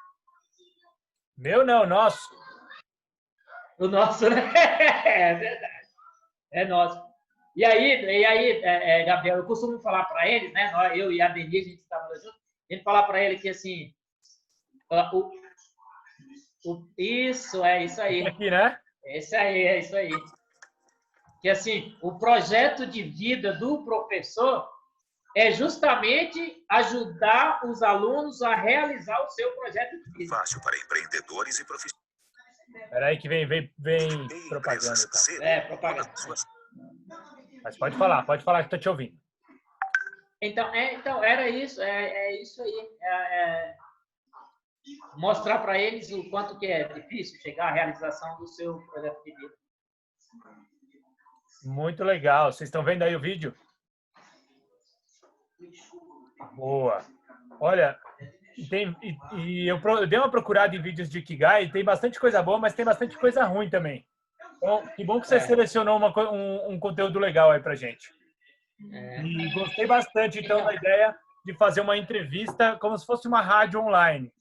Meu não, nosso. O nosso, né? É verdade. É nosso. E aí, Gabriel, eu costumo falar para eles, né? Eu e a Denise, a gente estava junto, a gente falar para ele que, assim, isso aí. Aqui, né? É isso aí. Que, assim, o projeto de vida do professor é justamente ajudar os alunos a realizar o seu projeto de vida. Fácil para empreendedores e profissionais. Espera aí que vem propaganda. Então. Propaganda. Mas pode falar que estou te ouvindo. Então, era isso, é isso aí. Mostrar para eles o quanto que é difícil chegar à realização do seu projeto de vida. Muito legal. Vocês estão vendo aí o vídeo? Boa. Olha, eu dei uma procurada em vídeos de Ikigai, tem bastante coisa boa, mas tem bastante coisa ruim também. Então, que bom que você selecionou um conteúdo legal aí pra gente. E gostei bastante, então, da ideia de fazer uma entrevista como se fosse uma rádio online,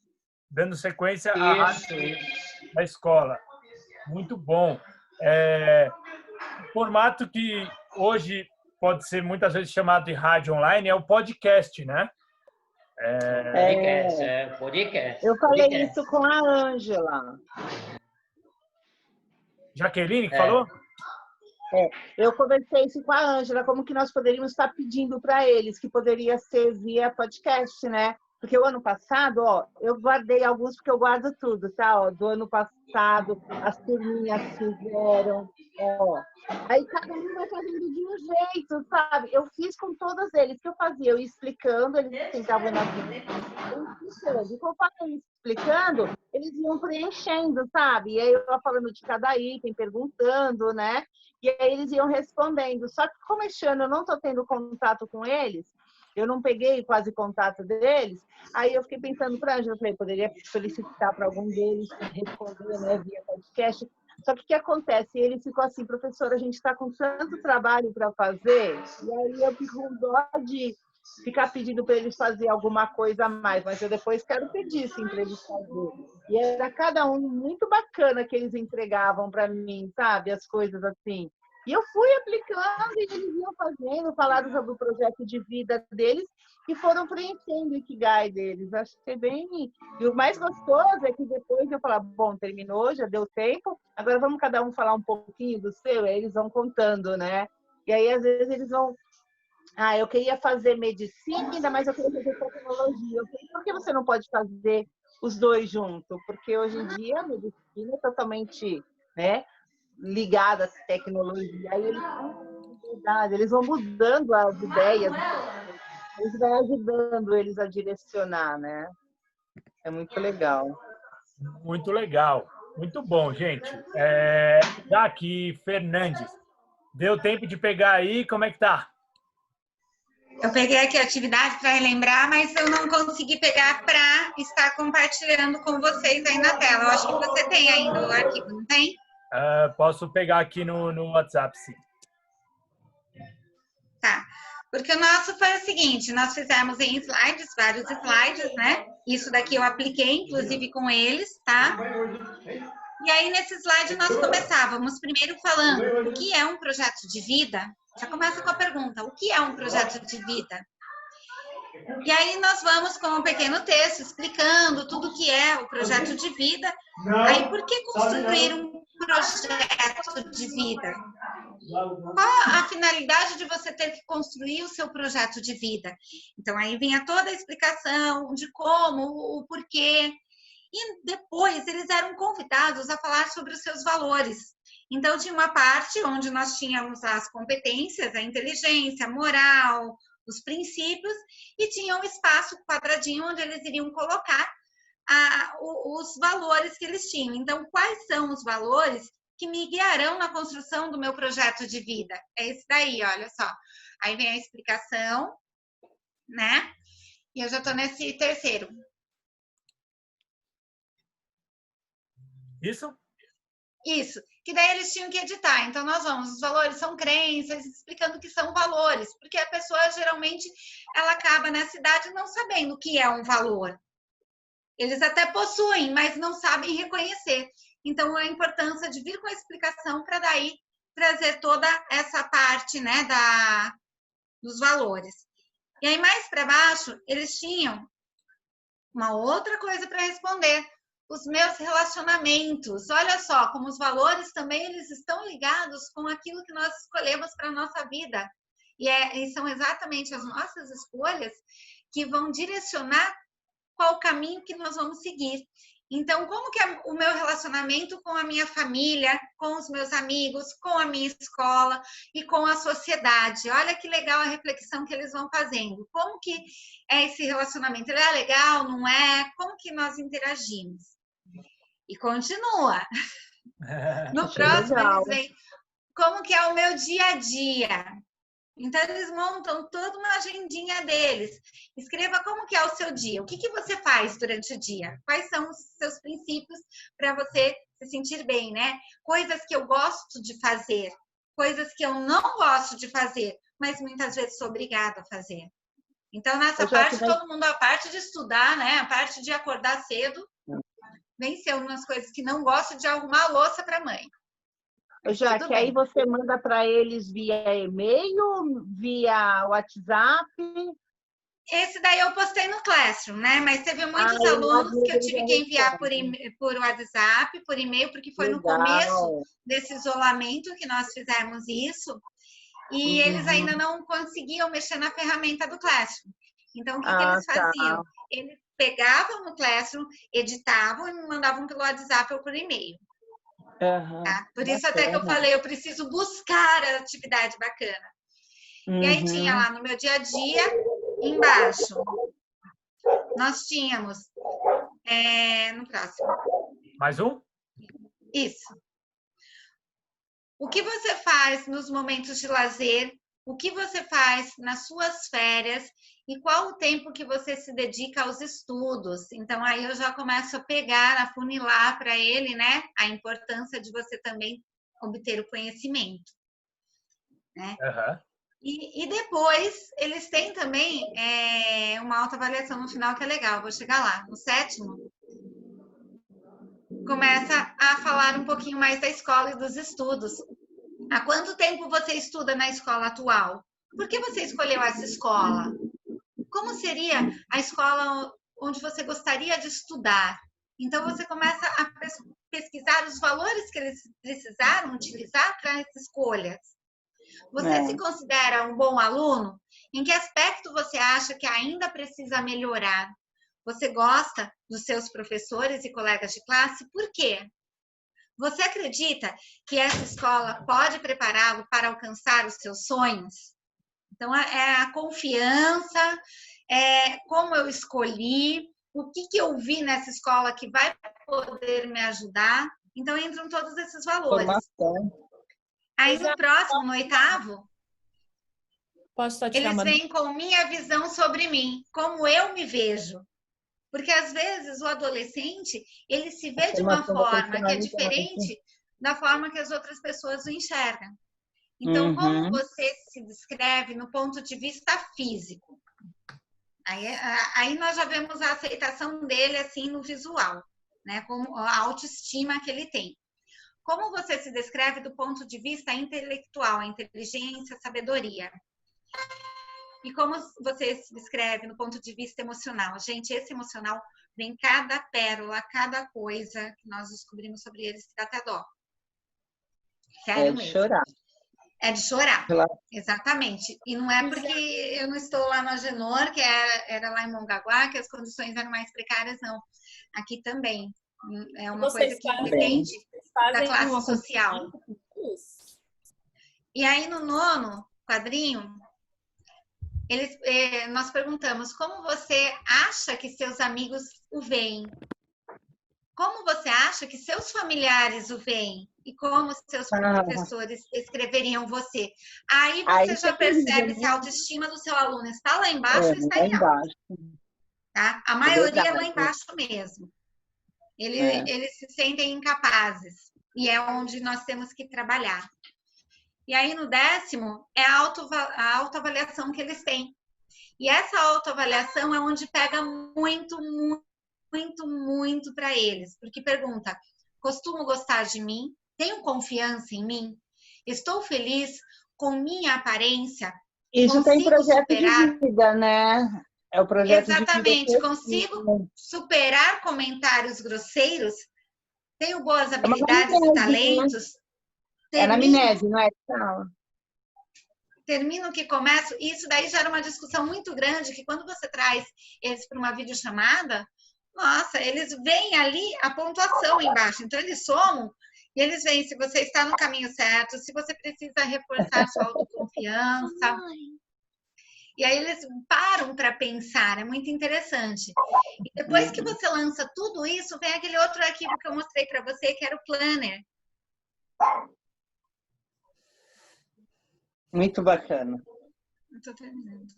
dando sequência à rádio da escola. Muito bom. O formato que hoje pode ser muitas vezes chamado de rádio online é o podcast, né? Podcast. Eu falei isso com a Ângela. Jaqueline que falou? Eu conversei isso com a Ângela, como que nós poderíamos estar pedindo para eles, que poderia ser via podcast, né? Porque o ano passado, eu guardei alguns, porque eu guardo tudo, tá? Do ano passado, as turminhas fizeram, Aí cada um vai fazendo de um jeito, sabe? Eu fiz com todos eles, que eu fazia, eu ia explicando, eles tentavam na vida. E conforme eu ia explicando, eles iam preenchendo, sabe? E aí eu ia falando de cada item, perguntando, né? E aí eles iam respondendo. Só que como este ano eu não estou tendo contato com eles, eu não peguei quase contato deles, aí eu fiquei pensando para a Ângela, eu falei, poderia solicitar para algum deles responder, né, via podcast. Só que o que acontece? Ele ficou assim, professora, a gente está com tanto trabalho para fazer, e aí eu fico com dó de ficar pedindo para eles fazer alguma coisa a mais, mas eu depois quero pedir, sim, para eles fazer. E era cada um muito bacana que eles entregavam para mim, sabe? As coisas assim. E eu fui aplicando e eles iam fazendo, falaram sobre o projeto de vida deles e foram preenchendo o Ikigai deles. Achei bem... E o mais gostoso é que depois eu falava, bom, terminou, já deu tempo, agora vamos cada um falar um pouquinho do seu, aí eles vão contando, né? E aí, às vezes, eles vão... Ah, eu queria fazer medicina, mas eu queria fazer tecnologia. Eu falei, por que você não pode fazer os dois juntos? Porque hoje em dia a medicina é totalmente, né, ligada à tecnologia. Aí eles vão mudando as ideias, eles vão ajudando eles a direcionar, né? É muito legal. Muito legal. Muito bom, gente. Daqui, Fernandes. Deu tempo de pegar aí? Como é que tá? Eu peguei aqui a atividade para relembrar, mas eu não consegui pegar para estar compartilhando com vocês aí na tela. Eu acho que você tem ainda o arquivo, não tem? Posso pegar aqui no WhatsApp, sim. Tá. Porque o nosso foi o seguinte, nós fizemos em slides, vários slides, né? Isso daqui eu apliquei, inclusive, com eles, tá? E aí, nesse slide, nós começávamos primeiro falando o que é um projeto de vida. Já começa com a pergunta, o que é um projeto de vida? E aí nós vamos com um pequeno texto explicando tudo o que é o projeto de vida. Aí, por que construir um projeto de vida? Qual a finalidade de você ter que construir o seu projeto de vida? Então, aí vinha toda a explicação de como, o porquê. E depois eles eram convidados a falar sobre os seus valores. Então, tinha uma parte onde nós tínhamos as competências, a inteligência, a moral, os princípios, e tinha um espaço quadradinho onde eles iriam colocar os valores que eles tinham. Então, quais são os valores que me guiarão na construção do meu projeto de vida? É esse daí, olha só. Aí vem a explicação, né? E eu já estou nesse terceiro. Isso? Isso, que daí eles tinham que editar. Então, nós vamos, os valores são crenças, explicando o que são valores, porque a pessoa, geralmente, ela acaba nessa idade não sabendo o que é um valor. Eles até possuem, mas não sabem reconhecer. Então, a importância de vir com a explicação para daí trazer toda essa parte, né, dos valores. E aí, mais para baixo, eles tinham uma outra coisa para responder. Os meus relacionamentos. Olha só, como os valores também eles estão ligados com aquilo que nós escolhemos para a nossa vida. E são exatamente as nossas escolhas que vão direcionar qual caminho que nós vamos seguir. Então, como que é o meu relacionamento com a minha família, com os meus amigos, com a minha escola e com a sociedade? Olha que legal a reflexão que eles vão fazendo. Como que é esse relacionamento? Ele é legal, não é? Como que nós interagimos? E continua. No próximo, eles veem como que é o meu dia a dia. Então, eles montam toda uma agendinha deles. Escreva como que é o seu dia. O que que você faz durante o dia? Quais são os seus princípios para você se sentir bem, né? Coisas que eu gosto de fazer. Coisas que eu não gosto de fazer, mas muitas vezes sou obrigada a fazer. Então, nessa parte, todo mundo, a parte de estudar, né? A parte de acordar cedo, venceu umas coisas que não gosta de arrumar a louça para a mãe. Já que aí você manda para eles via e-mail, via WhatsApp? Esse daí eu postei no Classroom, né? Mas teve muitos alunos que eu tive que enviar por WhatsApp, por e-mail, porque foi no começo desse isolamento que nós fizemos isso. E eles ainda não conseguiam mexer na ferramenta do Classroom. Então, o que eles faziam? Eles pegavam no Classroom, editavam e me mandavam pelo WhatsApp ou por e-mail. Tá? Por isso até que eu falei, eu preciso buscar a atividade bacana. E aí tinha lá no meu dia a dia, embaixo, nós tínhamos, no próximo. Mais um? Isso. O que você faz nos momentos de lazer? O que você faz nas suas férias E qual o tempo que você se dedica aos estudos? Então, aí eu já começo a pegar, a funilar para ele, né? A importância de você também obter o conhecimento, né? Uhum. E depois, eles têm também uma autoavaliação no final que é legal. Vou chegar lá. No 7º, começa a falar um pouquinho mais da escola e dos estudos. Há quanto tempo você estuda na escola atual? Por que você escolheu essa escola? Como seria a escola onde você gostaria de estudar? Então, você começa a pesquisar os valores que eles precisaram utilizar para as escolhas. Você se considera um bom aluno? Em que aspecto você acha que ainda precisa melhorar? Você gosta dos seus professores e colegas de classe? Por quê? Você acredita que essa escola pode prepará-lo para alcançar os seus sonhos? Então, é a confiança, como eu escolhi, o que eu vi nessa escola que vai poder me ajudar. Então, entram todos esses valores. Formação. Aí, no próximo, no 8º, eles uma... vêm com minha visão sobre mim, como eu me vejo. Porque, às vezes, o adolescente, ele se vê de uma forma que é diferente da forma que as outras pessoas o enxergam. Então, como você se descreve no ponto de vista físico? Aí nós já vemos a aceitação dele, assim, no visual, né? Como a autoestima que ele tem. Como você se descreve do ponto de vista intelectual, a inteligência, a sabedoria? E como você se descreve no ponto de vista emocional? Gente, esse emocional vem cada pérola, cada coisa que nós descobrimos sobre eles, que dá até dó. Sério mesmo. Chorar. É de chorar, exatamente. E não é porque eu não estou lá no Agenor, que era lá em Mongaguá, que as condições eram mais precárias, não. Aqui também. É uma coisa que depende da classe social. E aí, no 9º quadrinho, nós perguntamos como você acha que seus amigos o veem? Como você acha que seus familiares o veem? E como seus professores escreveriam você? Aí você já percebe se a autoestima do seu aluno está lá embaixo ou está em alto. Tá? A maioria é lá embaixo mesmo. Eles se sentem incapazes. E é onde nós temos que trabalhar. E aí, no 10º, é a autoavaliação que eles têm. E essa autoavaliação é onde pega muito, muito, muito para eles. Porque pergunta, costumo gostar de mim? Tenho confiança em mim? Estou feliz com minha aparência? Isso tem projeto de vida, né? É o projeto Exatamente. de vida. Consigo superar comentários grosseiros? Tenho boas habilidades e talentos? É na amnésia, não é? Termino que começo. Isso daí gera uma discussão muito grande, que quando você traz eles para uma videochamada, nossa, eles veem ali a pontuação embaixo. Então, eles somam e eles veem se você está no caminho certo, se você precisa reforçar sua autoconfiança. E aí eles param para pensar, é muito interessante. E depois que você lança tudo isso, vem aquele outro arquivo que eu mostrei para você, que era o Planner. Muito bacana. Eu tô terminando.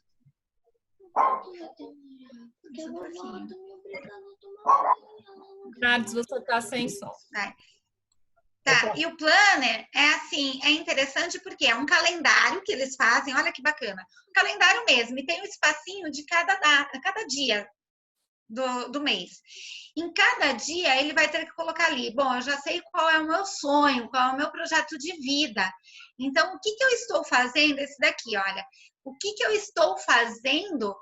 Carlos, você tá sem som. Tá, e o Planner é assim, é interessante porque é um calendário que eles fazem, olha que bacana. Um calendário mesmo, e tem um espacinho de cada dia do mês. Em cada dia, ele vai ter que colocar ali, bom, eu já sei qual é o meu sonho, qual é o meu projeto de vida. Então, o que eu estou fazendo? Esse daqui, olha. O que eu estou fazendo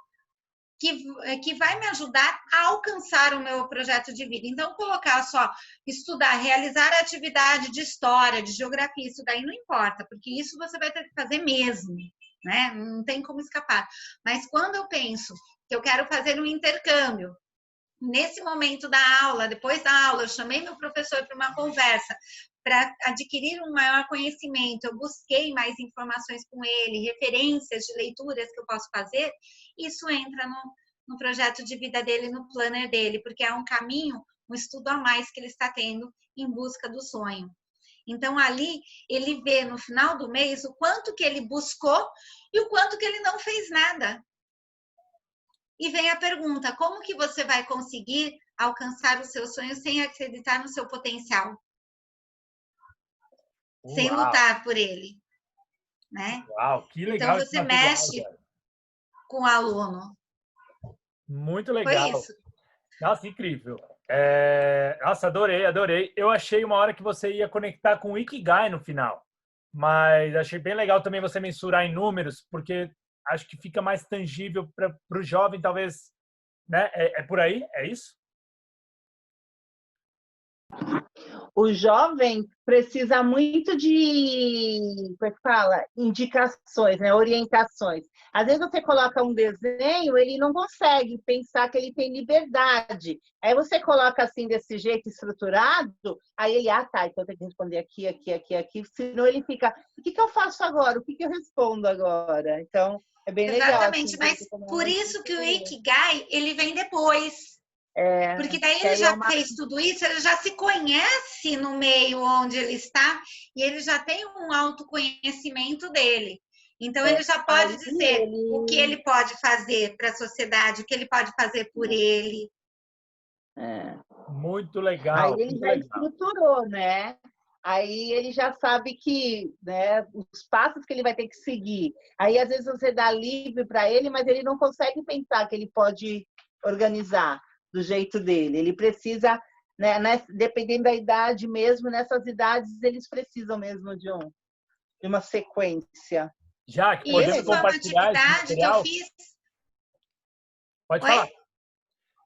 que vai me ajudar a alcançar o meu projeto de vida. Então, colocar só, estudar, realizar a atividade de história, de geografia, isso daí não importa, porque isso você vai ter que fazer mesmo, né? Não tem como escapar. Mas quando eu penso que eu quero fazer um intercâmbio, nesse momento da aula, depois da aula, eu chamei meu professor para uma conversa, para adquirir um maior conhecimento, eu busquei mais informações com ele, referências de leituras que eu posso fazer, isso entra no projeto de vida dele, no planner dele, porque é um caminho, um estudo a mais que ele está tendo em busca do sonho. Então, ali, ele vê no final do mês o quanto que ele buscou e o quanto que ele não fez nada. E vem a pergunta, como que você vai conseguir alcançar os seus sonhos sem acreditar no seu potencial? Sem lutar por ele, né? Uau, que legal. Então, você mexe com o aluno. Muito legal. Foi isso. Nossa, incrível. Nossa, adorei. Eu achei uma hora que você ia conectar com o Ikigai no final, mas achei bem legal também você mensurar em números, porque acho que fica mais tangível para o jovem, talvez, né? É por aí? É isso? O jovem precisa muito de, como é que fala? Indicações, né? Orientações. Às vezes você coloca um desenho, ele não consegue pensar que ele tem liberdade. Aí você coloca assim, desse jeito estruturado, aí ele, tá, então tem que responder aqui, senão ele fica, o que eu faço agora? O que eu respondo agora? Então, é bem legal. Exatamente, assim, mas por isso que o Ikigai, ele vem depois. Porque daí ele já fez tudo isso, ele já se conhece no meio onde ele está e ele já tem um autoconhecimento dele. Então, ele já pode dizer o que ele pode fazer para a sociedade, o que ele pode fazer por ele. Muito legal. Aí ele já estruturou, né? Aí ele já sabe que, né, os passos que ele vai ter que seguir. Aí, às vezes, você dá livre para ele, mas ele não consegue pensar que ele pode organizar do jeito dele. Ele precisa, né, dependendo da idade mesmo, nessas idades eles precisam mesmo de uma sequência. Já que podemos compartilhar esse material? Que eu fiz. Pode falar.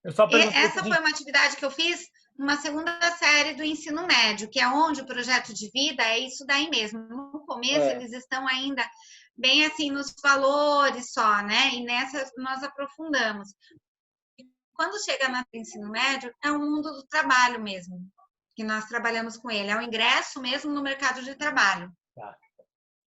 Eu só Essa foi uma atividade que eu fiz numa segunda série do ensino médio, que é onde o projeto de vida é isso daí mesmo. No começo eles estão ainda bem assim nos valores só, né? E nessa nós aprofundamos. Quando chega no ensino médio, é o mundo do trabalho mesmo, que nós trabalhamos com ele. É o ingresso mesmo no mercado de trabalho.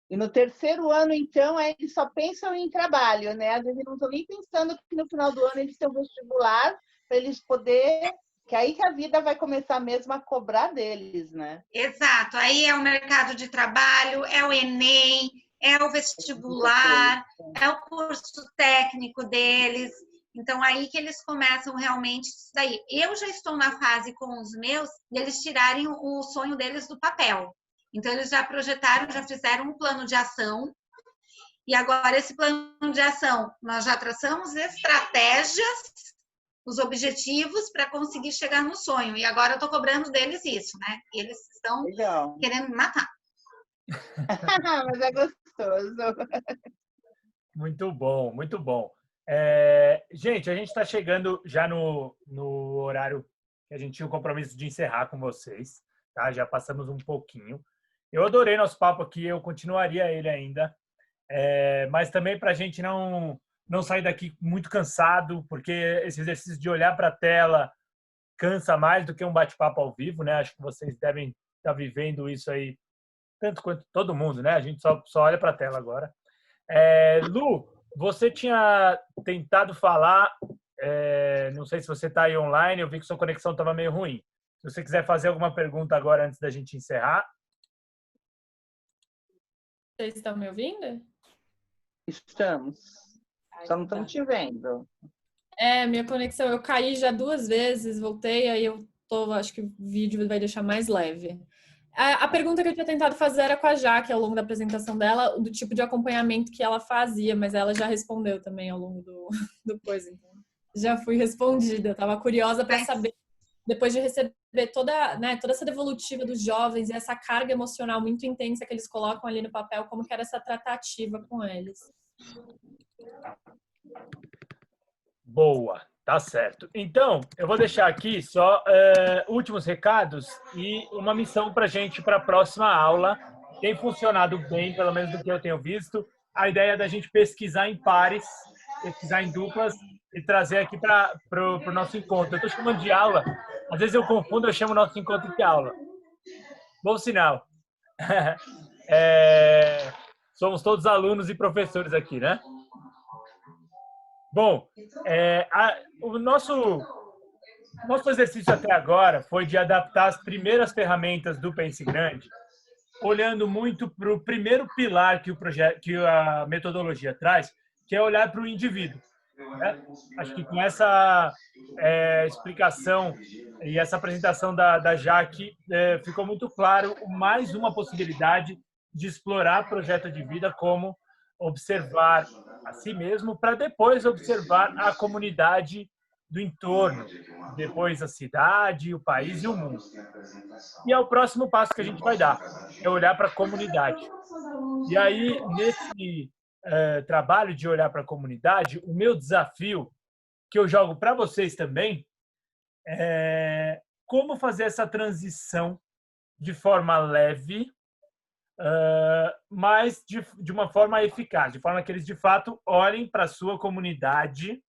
E no terceiro ano, então, eles só pensam em trabalho, né? Às vezes não estão nem pensando que no final do ano eles têm um vestibular para eles poderem... Que aí que a vida vai começar mesmo a cobrar deles, né? Exato. Aí é o mercado de trabalho, é o Enem, é o vestibular, é o curso técnico deles... Então, aí que eles começam realmente isso daí. Eu já estou na fase com os meus, deles tirarem o sonho deles do papel. Então, eles já projetaram, já fizeram um plano de ação. E agora, esse plano de ação, nós já traçamos estratégias, os objetivos para conseguir chegar no sonho. E agora eu estou cobrando deles isso, né? E eles estão querendo me matar. Mas é gostoso. Muito bom, muito bom. Gente, a gente está chegando já no horário que a gente tinha o compromisso de encerrar com vocês, tá? Já passamos um pouquinho. Eu adorei nosso papo aqui, eu continuaria ele ainda, mas também para a gente não sair daqui muito cansado, porque esse exercício de olhar para a tela cansa mais do que um bate-papo ao vivo, né? Acho que vocês devem estar vivendo isso aí, tanto quanto todo mundo, né? A gente só olha para a tela agora. Lu, você tinha tentado falar, não sei se você está aí online, eu vi que sua conexão estava meio ruim. Se você quiser fazer alguma pergunta agora antes da gente encerrar. Vocês estão me ouvindo? Estamos. Só não estamos te vendo. Minha conexão, eu caí já 2 vezes, voltei, aí acho que o vídeo vai deixar mais leve. A pergunta que eu tinha tentado fazer era com a Jaque ao longo da apresentação dela, do tipo de acompanhamento que ela fazia, mas ela já respondeu também ao longo do coisa. Então, já fui respondida. Estava curiosa para saber, depois de receber toda essa devolutiva dos jovens e essa carga emocional muito intensa que eles colocam ali no papel, como que era essa tratativa com eles. Boa. Tá certo. Então, eu vou deixar aqui só últimos recados e uma missão para a gente para a próxima aula. Tem funcionado bem, pelo menos do que eu tenho visto. A ideia é da gente pesquisar em pares, pesquisar em duplas e trazer aqui para o nosso encontro. Eu estou chamando de aula. Às vezes eu confundo, eu chamo nosso encontro de aula. Bom sinal. Somos todos alunos e professores aqui, né? Bom, o nosso exercício até agora foi de adaptar as primeiras ferramentas do Pense Grande, olhando muito para o primeiro pilar que a metodologia traz, que é olhar para o indivíduo. né? Acho que com essa explicação e essa apresentação da Jaque, ficou muito claro mais uma possibilidade de explorar projeto de vida como observar a si mesmo para depois observar a comunidade do entorno, depois a cidade, o país e o mundo. E é o próximo passo que a gente vai dar, é olhar para a comunidade. E aí, nesse trabalho de olhar para a comunidade, o meu desafio, que eu jogo para vocês também, é como fazer essa transição de forma leve, mas de uma forma eficaz, de forma que eles, de fato, olhem para a sua comunidade,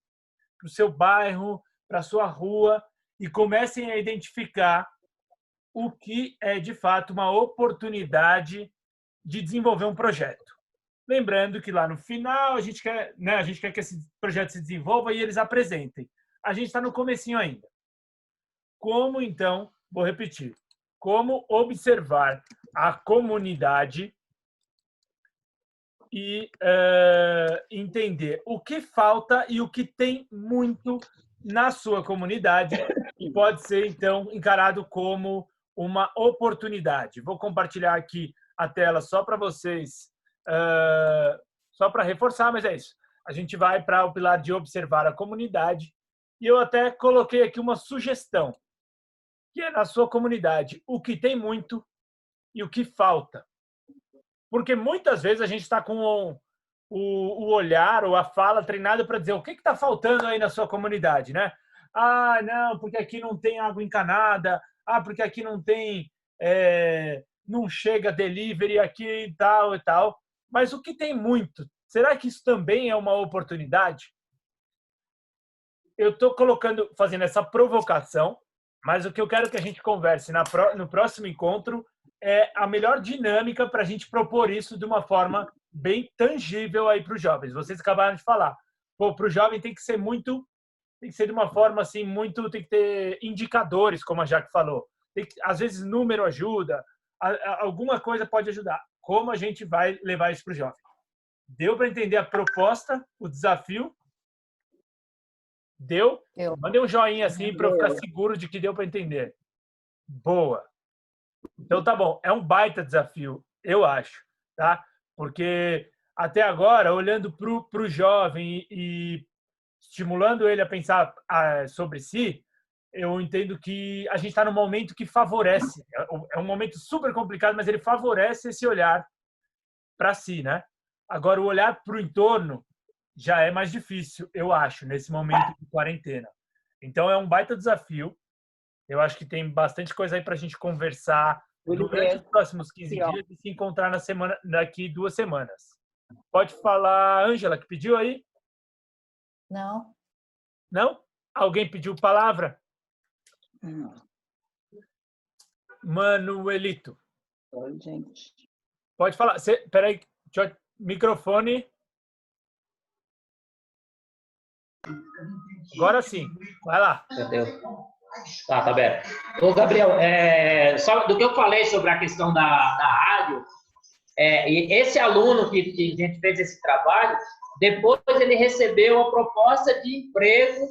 para o seu bairro, para a sua rua e comecem a identificar o que é, de fato, uma oportunidade de desenvolver um projeto. Lembrando que lá no final a gente quer que esse projeto se desenvolva e eles apresentem. A gente está no comecinho ainda. Como, então, vou repetir, como observar a comunidade e entender o que falta e o que tem muito na sua comunidade e pode ser, então, encarado como uma oportunidade. Vou compartilhar aqui a tela só para vocês, só para reforçar, mas é isso. A gente vai para o pilar de observar a comunidade e eu até coloquei aqui uma sugestão, que é na sua comunidade o que tem muito e o que falta. Porque muitas vezes a gente está com o olhar ou a fala treinado para dizer o que está faltando aí na sua comunidade, né? Ah, não, porque aqui não tem água encanada, porque aqui não tem, não chega delivery aqui e tal e tal. Mas o que tem muito, será que isso também é uma oportunidade? Eu estou fazendo essa provocação, mas o que eu quero que a gente converse no próximo encontro é a melhor dinâmica para a gente propor isso de uma forma bem tangível aí para os jovens. Vocês acabaram de falar. Para o jovem tem que ser de uma forma assim, tem que ter indicadores, como a Jaque falou. Às vezes número ajuda, alguma coisa pode ajudar. Como a gente vai levar isso para o jovem? Deu para entender a proposta, o desafio? Deu? Mandei um joinha assim para eu ficar seguro de que deu para entender. Boa. Então tá bom. É um baita desafio, eu acho, tá? Porque até agora, olhando para o jovem e estimulando ele a pensar sobre si, eu entendo que a gente está num momento que favorece. É um momento super complicado, mas ele favorece esse olhar para si, né? Agora, o olhar para o entorno já é mais difícil, eu acho, nesse momento de quarentena. Então, é um baita desafio. Eu acho que tem bastante coisa aí para a gente conversar durante os próximos 15 dias e se encontrar daqui 2 semanas. Pode falar, Ângela, que pediu aí? Não. Não? Alguém pediu palavra? Não. Manuelito. Oi, gente. Pode falar. Peraí, microfone. Agora sim. Vai lá. Entendeu? Tá aberto. Ô, Gabriel, só do que eu falei sobre a questão da rádio, e esse aluno que a gente fez esse trabalho, depois ele recebeu a proposta de emprego,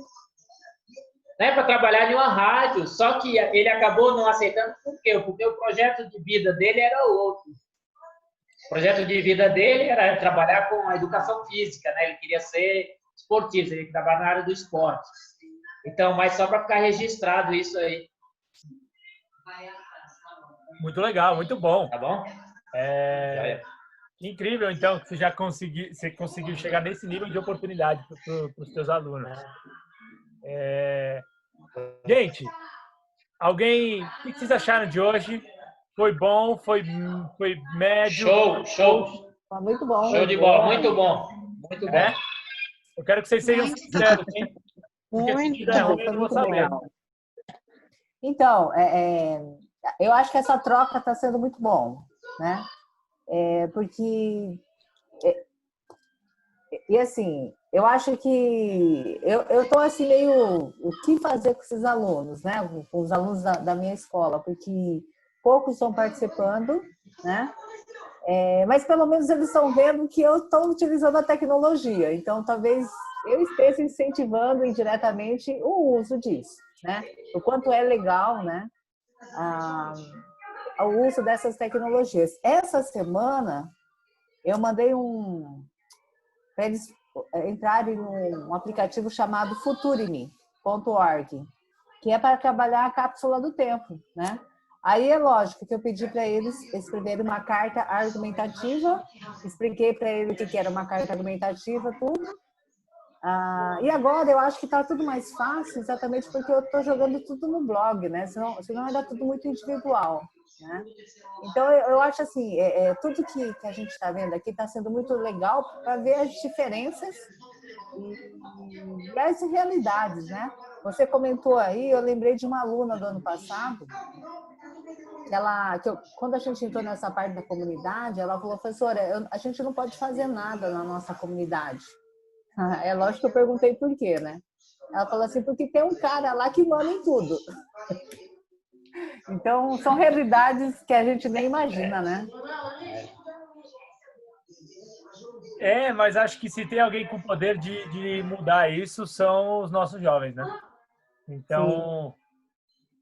né, para trabalhar em uma rádio, só que ele acabou não aceitando. Por quê? Porque o projeto de vida dele era outro. O projeto de vida dele era trabalhar com a educação física, né? Ele queria ser esportista, ele queria trabalhar na área do esporte. Então, mas só para ficar registrado isso aí. Muito legal, muito bom. Tá bom? Incrível, então, que você conseguiu chegar nesse nível de oportunidade para os seus alunos. Gente, o que vocês acharam de hoje? Foi bom? Foi médio? Show! Muito bom. Show de bola, muito bom. Muito bom. Eu quero que vocês sejam sinceros, hein? Porque Muito se ruim, eu não vou saber. Então, eu acho que essa troca está sendo muito bom, né? Porque e assim, eu acho que eu estou assim meio o que fazer com esses alunos, né? Com os alunos da minha escola, porque poucos estão participando, né? Mas pelo menos eles estão vendo que eu estou utilizando a tecnologia, então talvez eu esteja incentivando indiretamente o uso disso, né? O quanto é legal, né? O uso dessas tecnologias. Essa semana, eu mandei para eles entrarem num aplicativo chamado futurime.org, que é para trabalhar a cápsula do tempo, né? Aí é lógico que eu pedi para eles escreverem uma carta argumentativa, expliquei para eles o que era uma carta argumentativa, tudo. E agora eu acho que está tudo mais fácil, exatamente porque eu estou jogando tudo no blog, né? Senão era tudo muito individual, né? Então eu acho assim, tudo que a gente está vendo aqui está sendo muito legal para ver as diferenças e as realidades, né? Você comentou aí, eu lembrei de uma aluna do ano passado, quando a gente entrou nessa parte da comunidade, ela falou, professora, a gente não pode fazer nada na nossa comunidade. É lógico que eu perguntei por quê, né? Ela falou assim, porque tem um cara lá que manda em tudo. Então, são realidades que a gente nem imagina, né? Mas acho que se tem alguém com poder de mudar isso, são os nossos jovens, né? Então,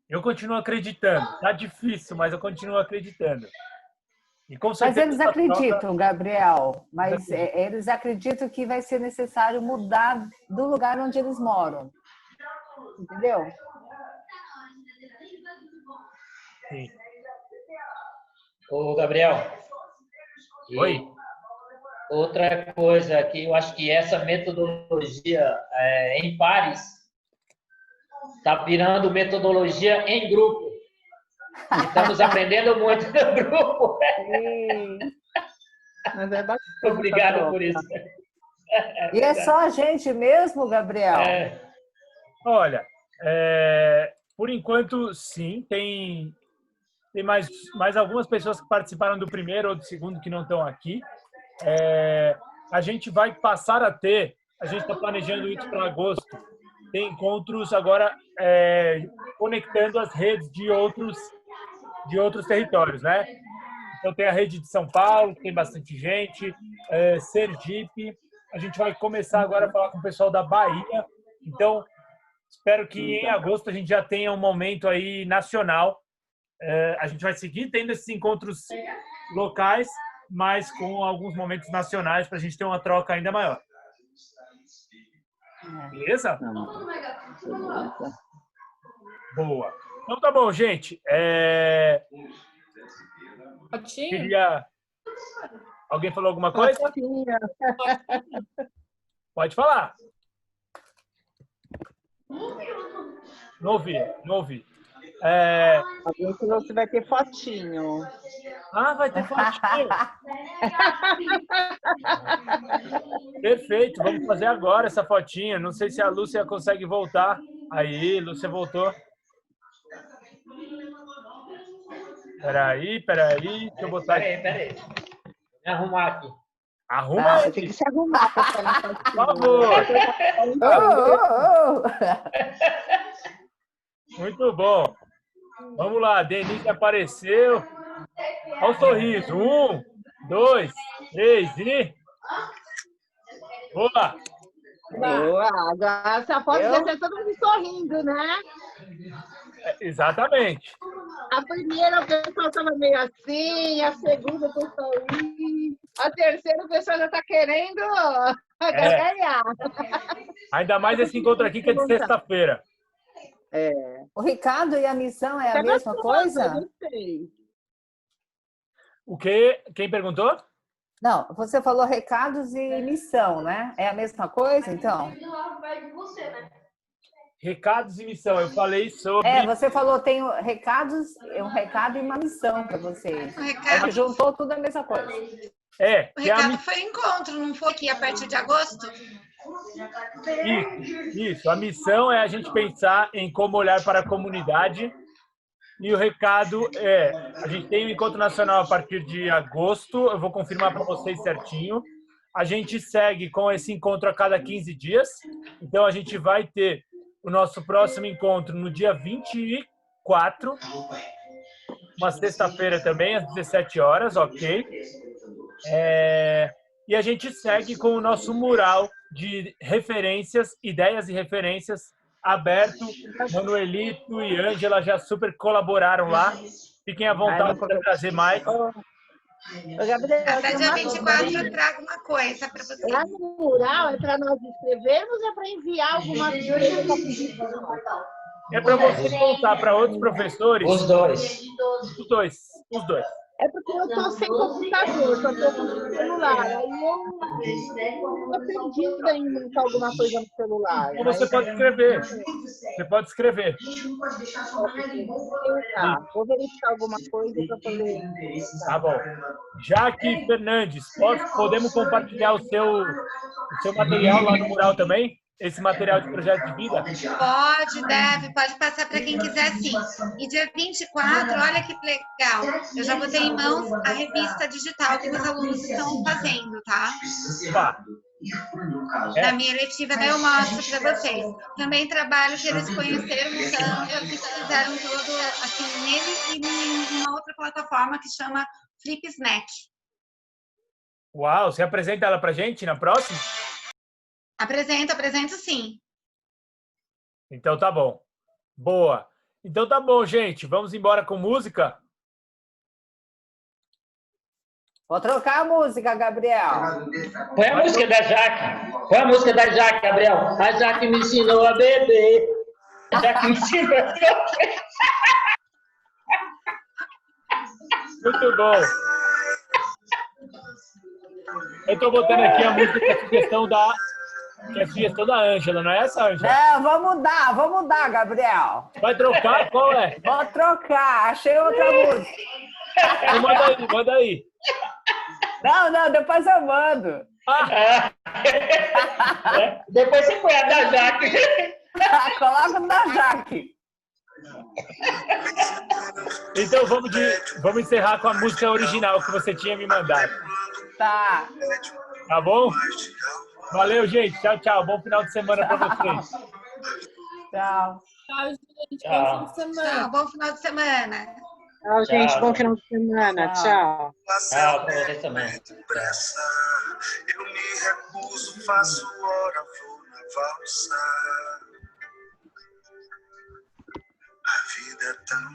eu continuo acreditando. Tá difícil, mas eu continuo acreditando. E com certeza, mas eles acreditam, Gabriel. Mas eles acreditam que vai ser necessário mudar do lugar onde eles moram. Entendeu? Sim. Ô, Gabriel. Oi. Outra coisa que eu acho que essa metodologia em pares está virando metodologia em grupo. Estamos aprendendo muito no grupo. Sim. Mas é bacana. Obrigado por isso. E é só a gente mesmo, Gabriel? Olha, por enquanto, sim. Tem mais algumas pessoas que participaram do primeiro ou do segundo que não estão aqui. A gente vai passar a ter, a gente está planejando isso para agosto, tem encontros agora conectando as redes de outros territórios, né? Então tem a rede de São Paulo, que tem bastante gente, Sergipe, a gente vai começar agora a falar com o pessoal da Bahia, então espero que em agosto a gente já tenha um momento aí nacional. A gente vai seguir tendo esses encontros locais, mas com alguns momentos nacionais para a gente ter uma troca ainda maior. Beleza? Boa. Então tá bom, gente. Alguém falou alguma coisa? Pode falar. Não ouvi. Alguém falou que vai ter fotinho. Vai ter fotinho. Perfeito, vamos fazer agora essa fotinha. Não sei se a Lúcia consegue voltar. Aí, Lúcia voltou. Peraí. Deixa eu botar aqui. Peraí. Vou me arrumar aqui. Arruma? Você tem que se arrumar para ficar na fotinho. Por favor. Muito bom. Vamos lá, Denise apareceu. Olha o sorriso. 1, 2, 3 e... Boa! Boa! Agora essa foto vai ser todo mundo sorrindo, né? Exatamente. A primeira o pessoal estava meio assim, a segunda o pessoal a terceira o pessoal já está querendo ganhar. Ainda mais esse encontro aqui que é de sexta-feira. O Ricardo e a missão é a mesma coisa? Não sei. O quê? Quem perguntou? Não, você falou recados e missão, né? É a mesma coisa, então? Recados e missão. Eu falei sobre... você falou tem recados, um recado e uma missão para vocês. Você juntou tudo a mesma coisa. O recado foi encontro, não foi aqui a partir de agosto? Isso. A missão é a gente pensar em como olhar para a comunidade. E o recado a gente tem um encontro nacional a partir de agosto, eu vou confirmar para vocês certinho. A gente segue com esse encontro a cada 15 dias, então a gente vai ter o nosso próximo encontro no dia 24, uma sexta-feira também, às 17 horas, ok? E a gente segue com o nosso mural de referências, ideias e referências aberto. Manuelito e Ângela já super colaboraram lá. Fiquem à vontade para trazer mais. Gabriel, até dia 24 eu trago uma coisa para você. Lá no mural é para nós escrevermos ou é para enviar alguma coisa? É para você contar para outros professores? Os dois. Os dois. É porque eu estou sem computador, só estou com o celular. Aí eu estou perdida em montar alguma coisa no celular. Ou você pode escrever. Você pode escrever. Tá, vou verificar alguma coisa para poder. Tá bom. Jaque Fernandes, podemos compartilhar o seu material lá no mural também? Esse material de projeto de vida? Pode passar para quem quiser, sim. E dia 24, olha que legal, eu já botei em mãos a revista digital que os alunos estão fazendo, tá? Tá. Na minha letiva, daí eu mostro para vocês. Também trabalho que eles conheceram no Sandra, que fizeram tudo assim, nele e em uma outra plataforma que chama Flip Snack. Uau, você apresenta ela pra gente na próxima? Apresento sim. Então tá bom. Boa. Então tá bom, gente. Vamos embora com música? Vou trocar a música, Gabriel. Põe a música da Jaque. Põe a música da Jaque, Gabriel. A Jaque me ensinou a beber. A Jaque me ensinou a beber. Muito bom. Eu tô botando aqui a música que é a sugestão da Ângela, não é essa, Ângela? Não, vamos mudar, Gabriel. Vai trocar? Qual é? Vou trocar, achei outra música. Então manda aí. Não, depois eu mando. Depois você põe a da Jaque. Coloca na Jaque. Então vamos encerrar com a música original que você tinha me mandado. Tá. Tá bom? Valeu, gente. Tchau, tchau. Bom final de semana para vocês. Tchau. Tchau, gente. Tchau. Bom final de semana. Bom final de semana. Tchau, gente. Bom final de semana. Tchau. Tchau para vocês também. Eu me recuso, faço hora, vou na valsa. A vida é tão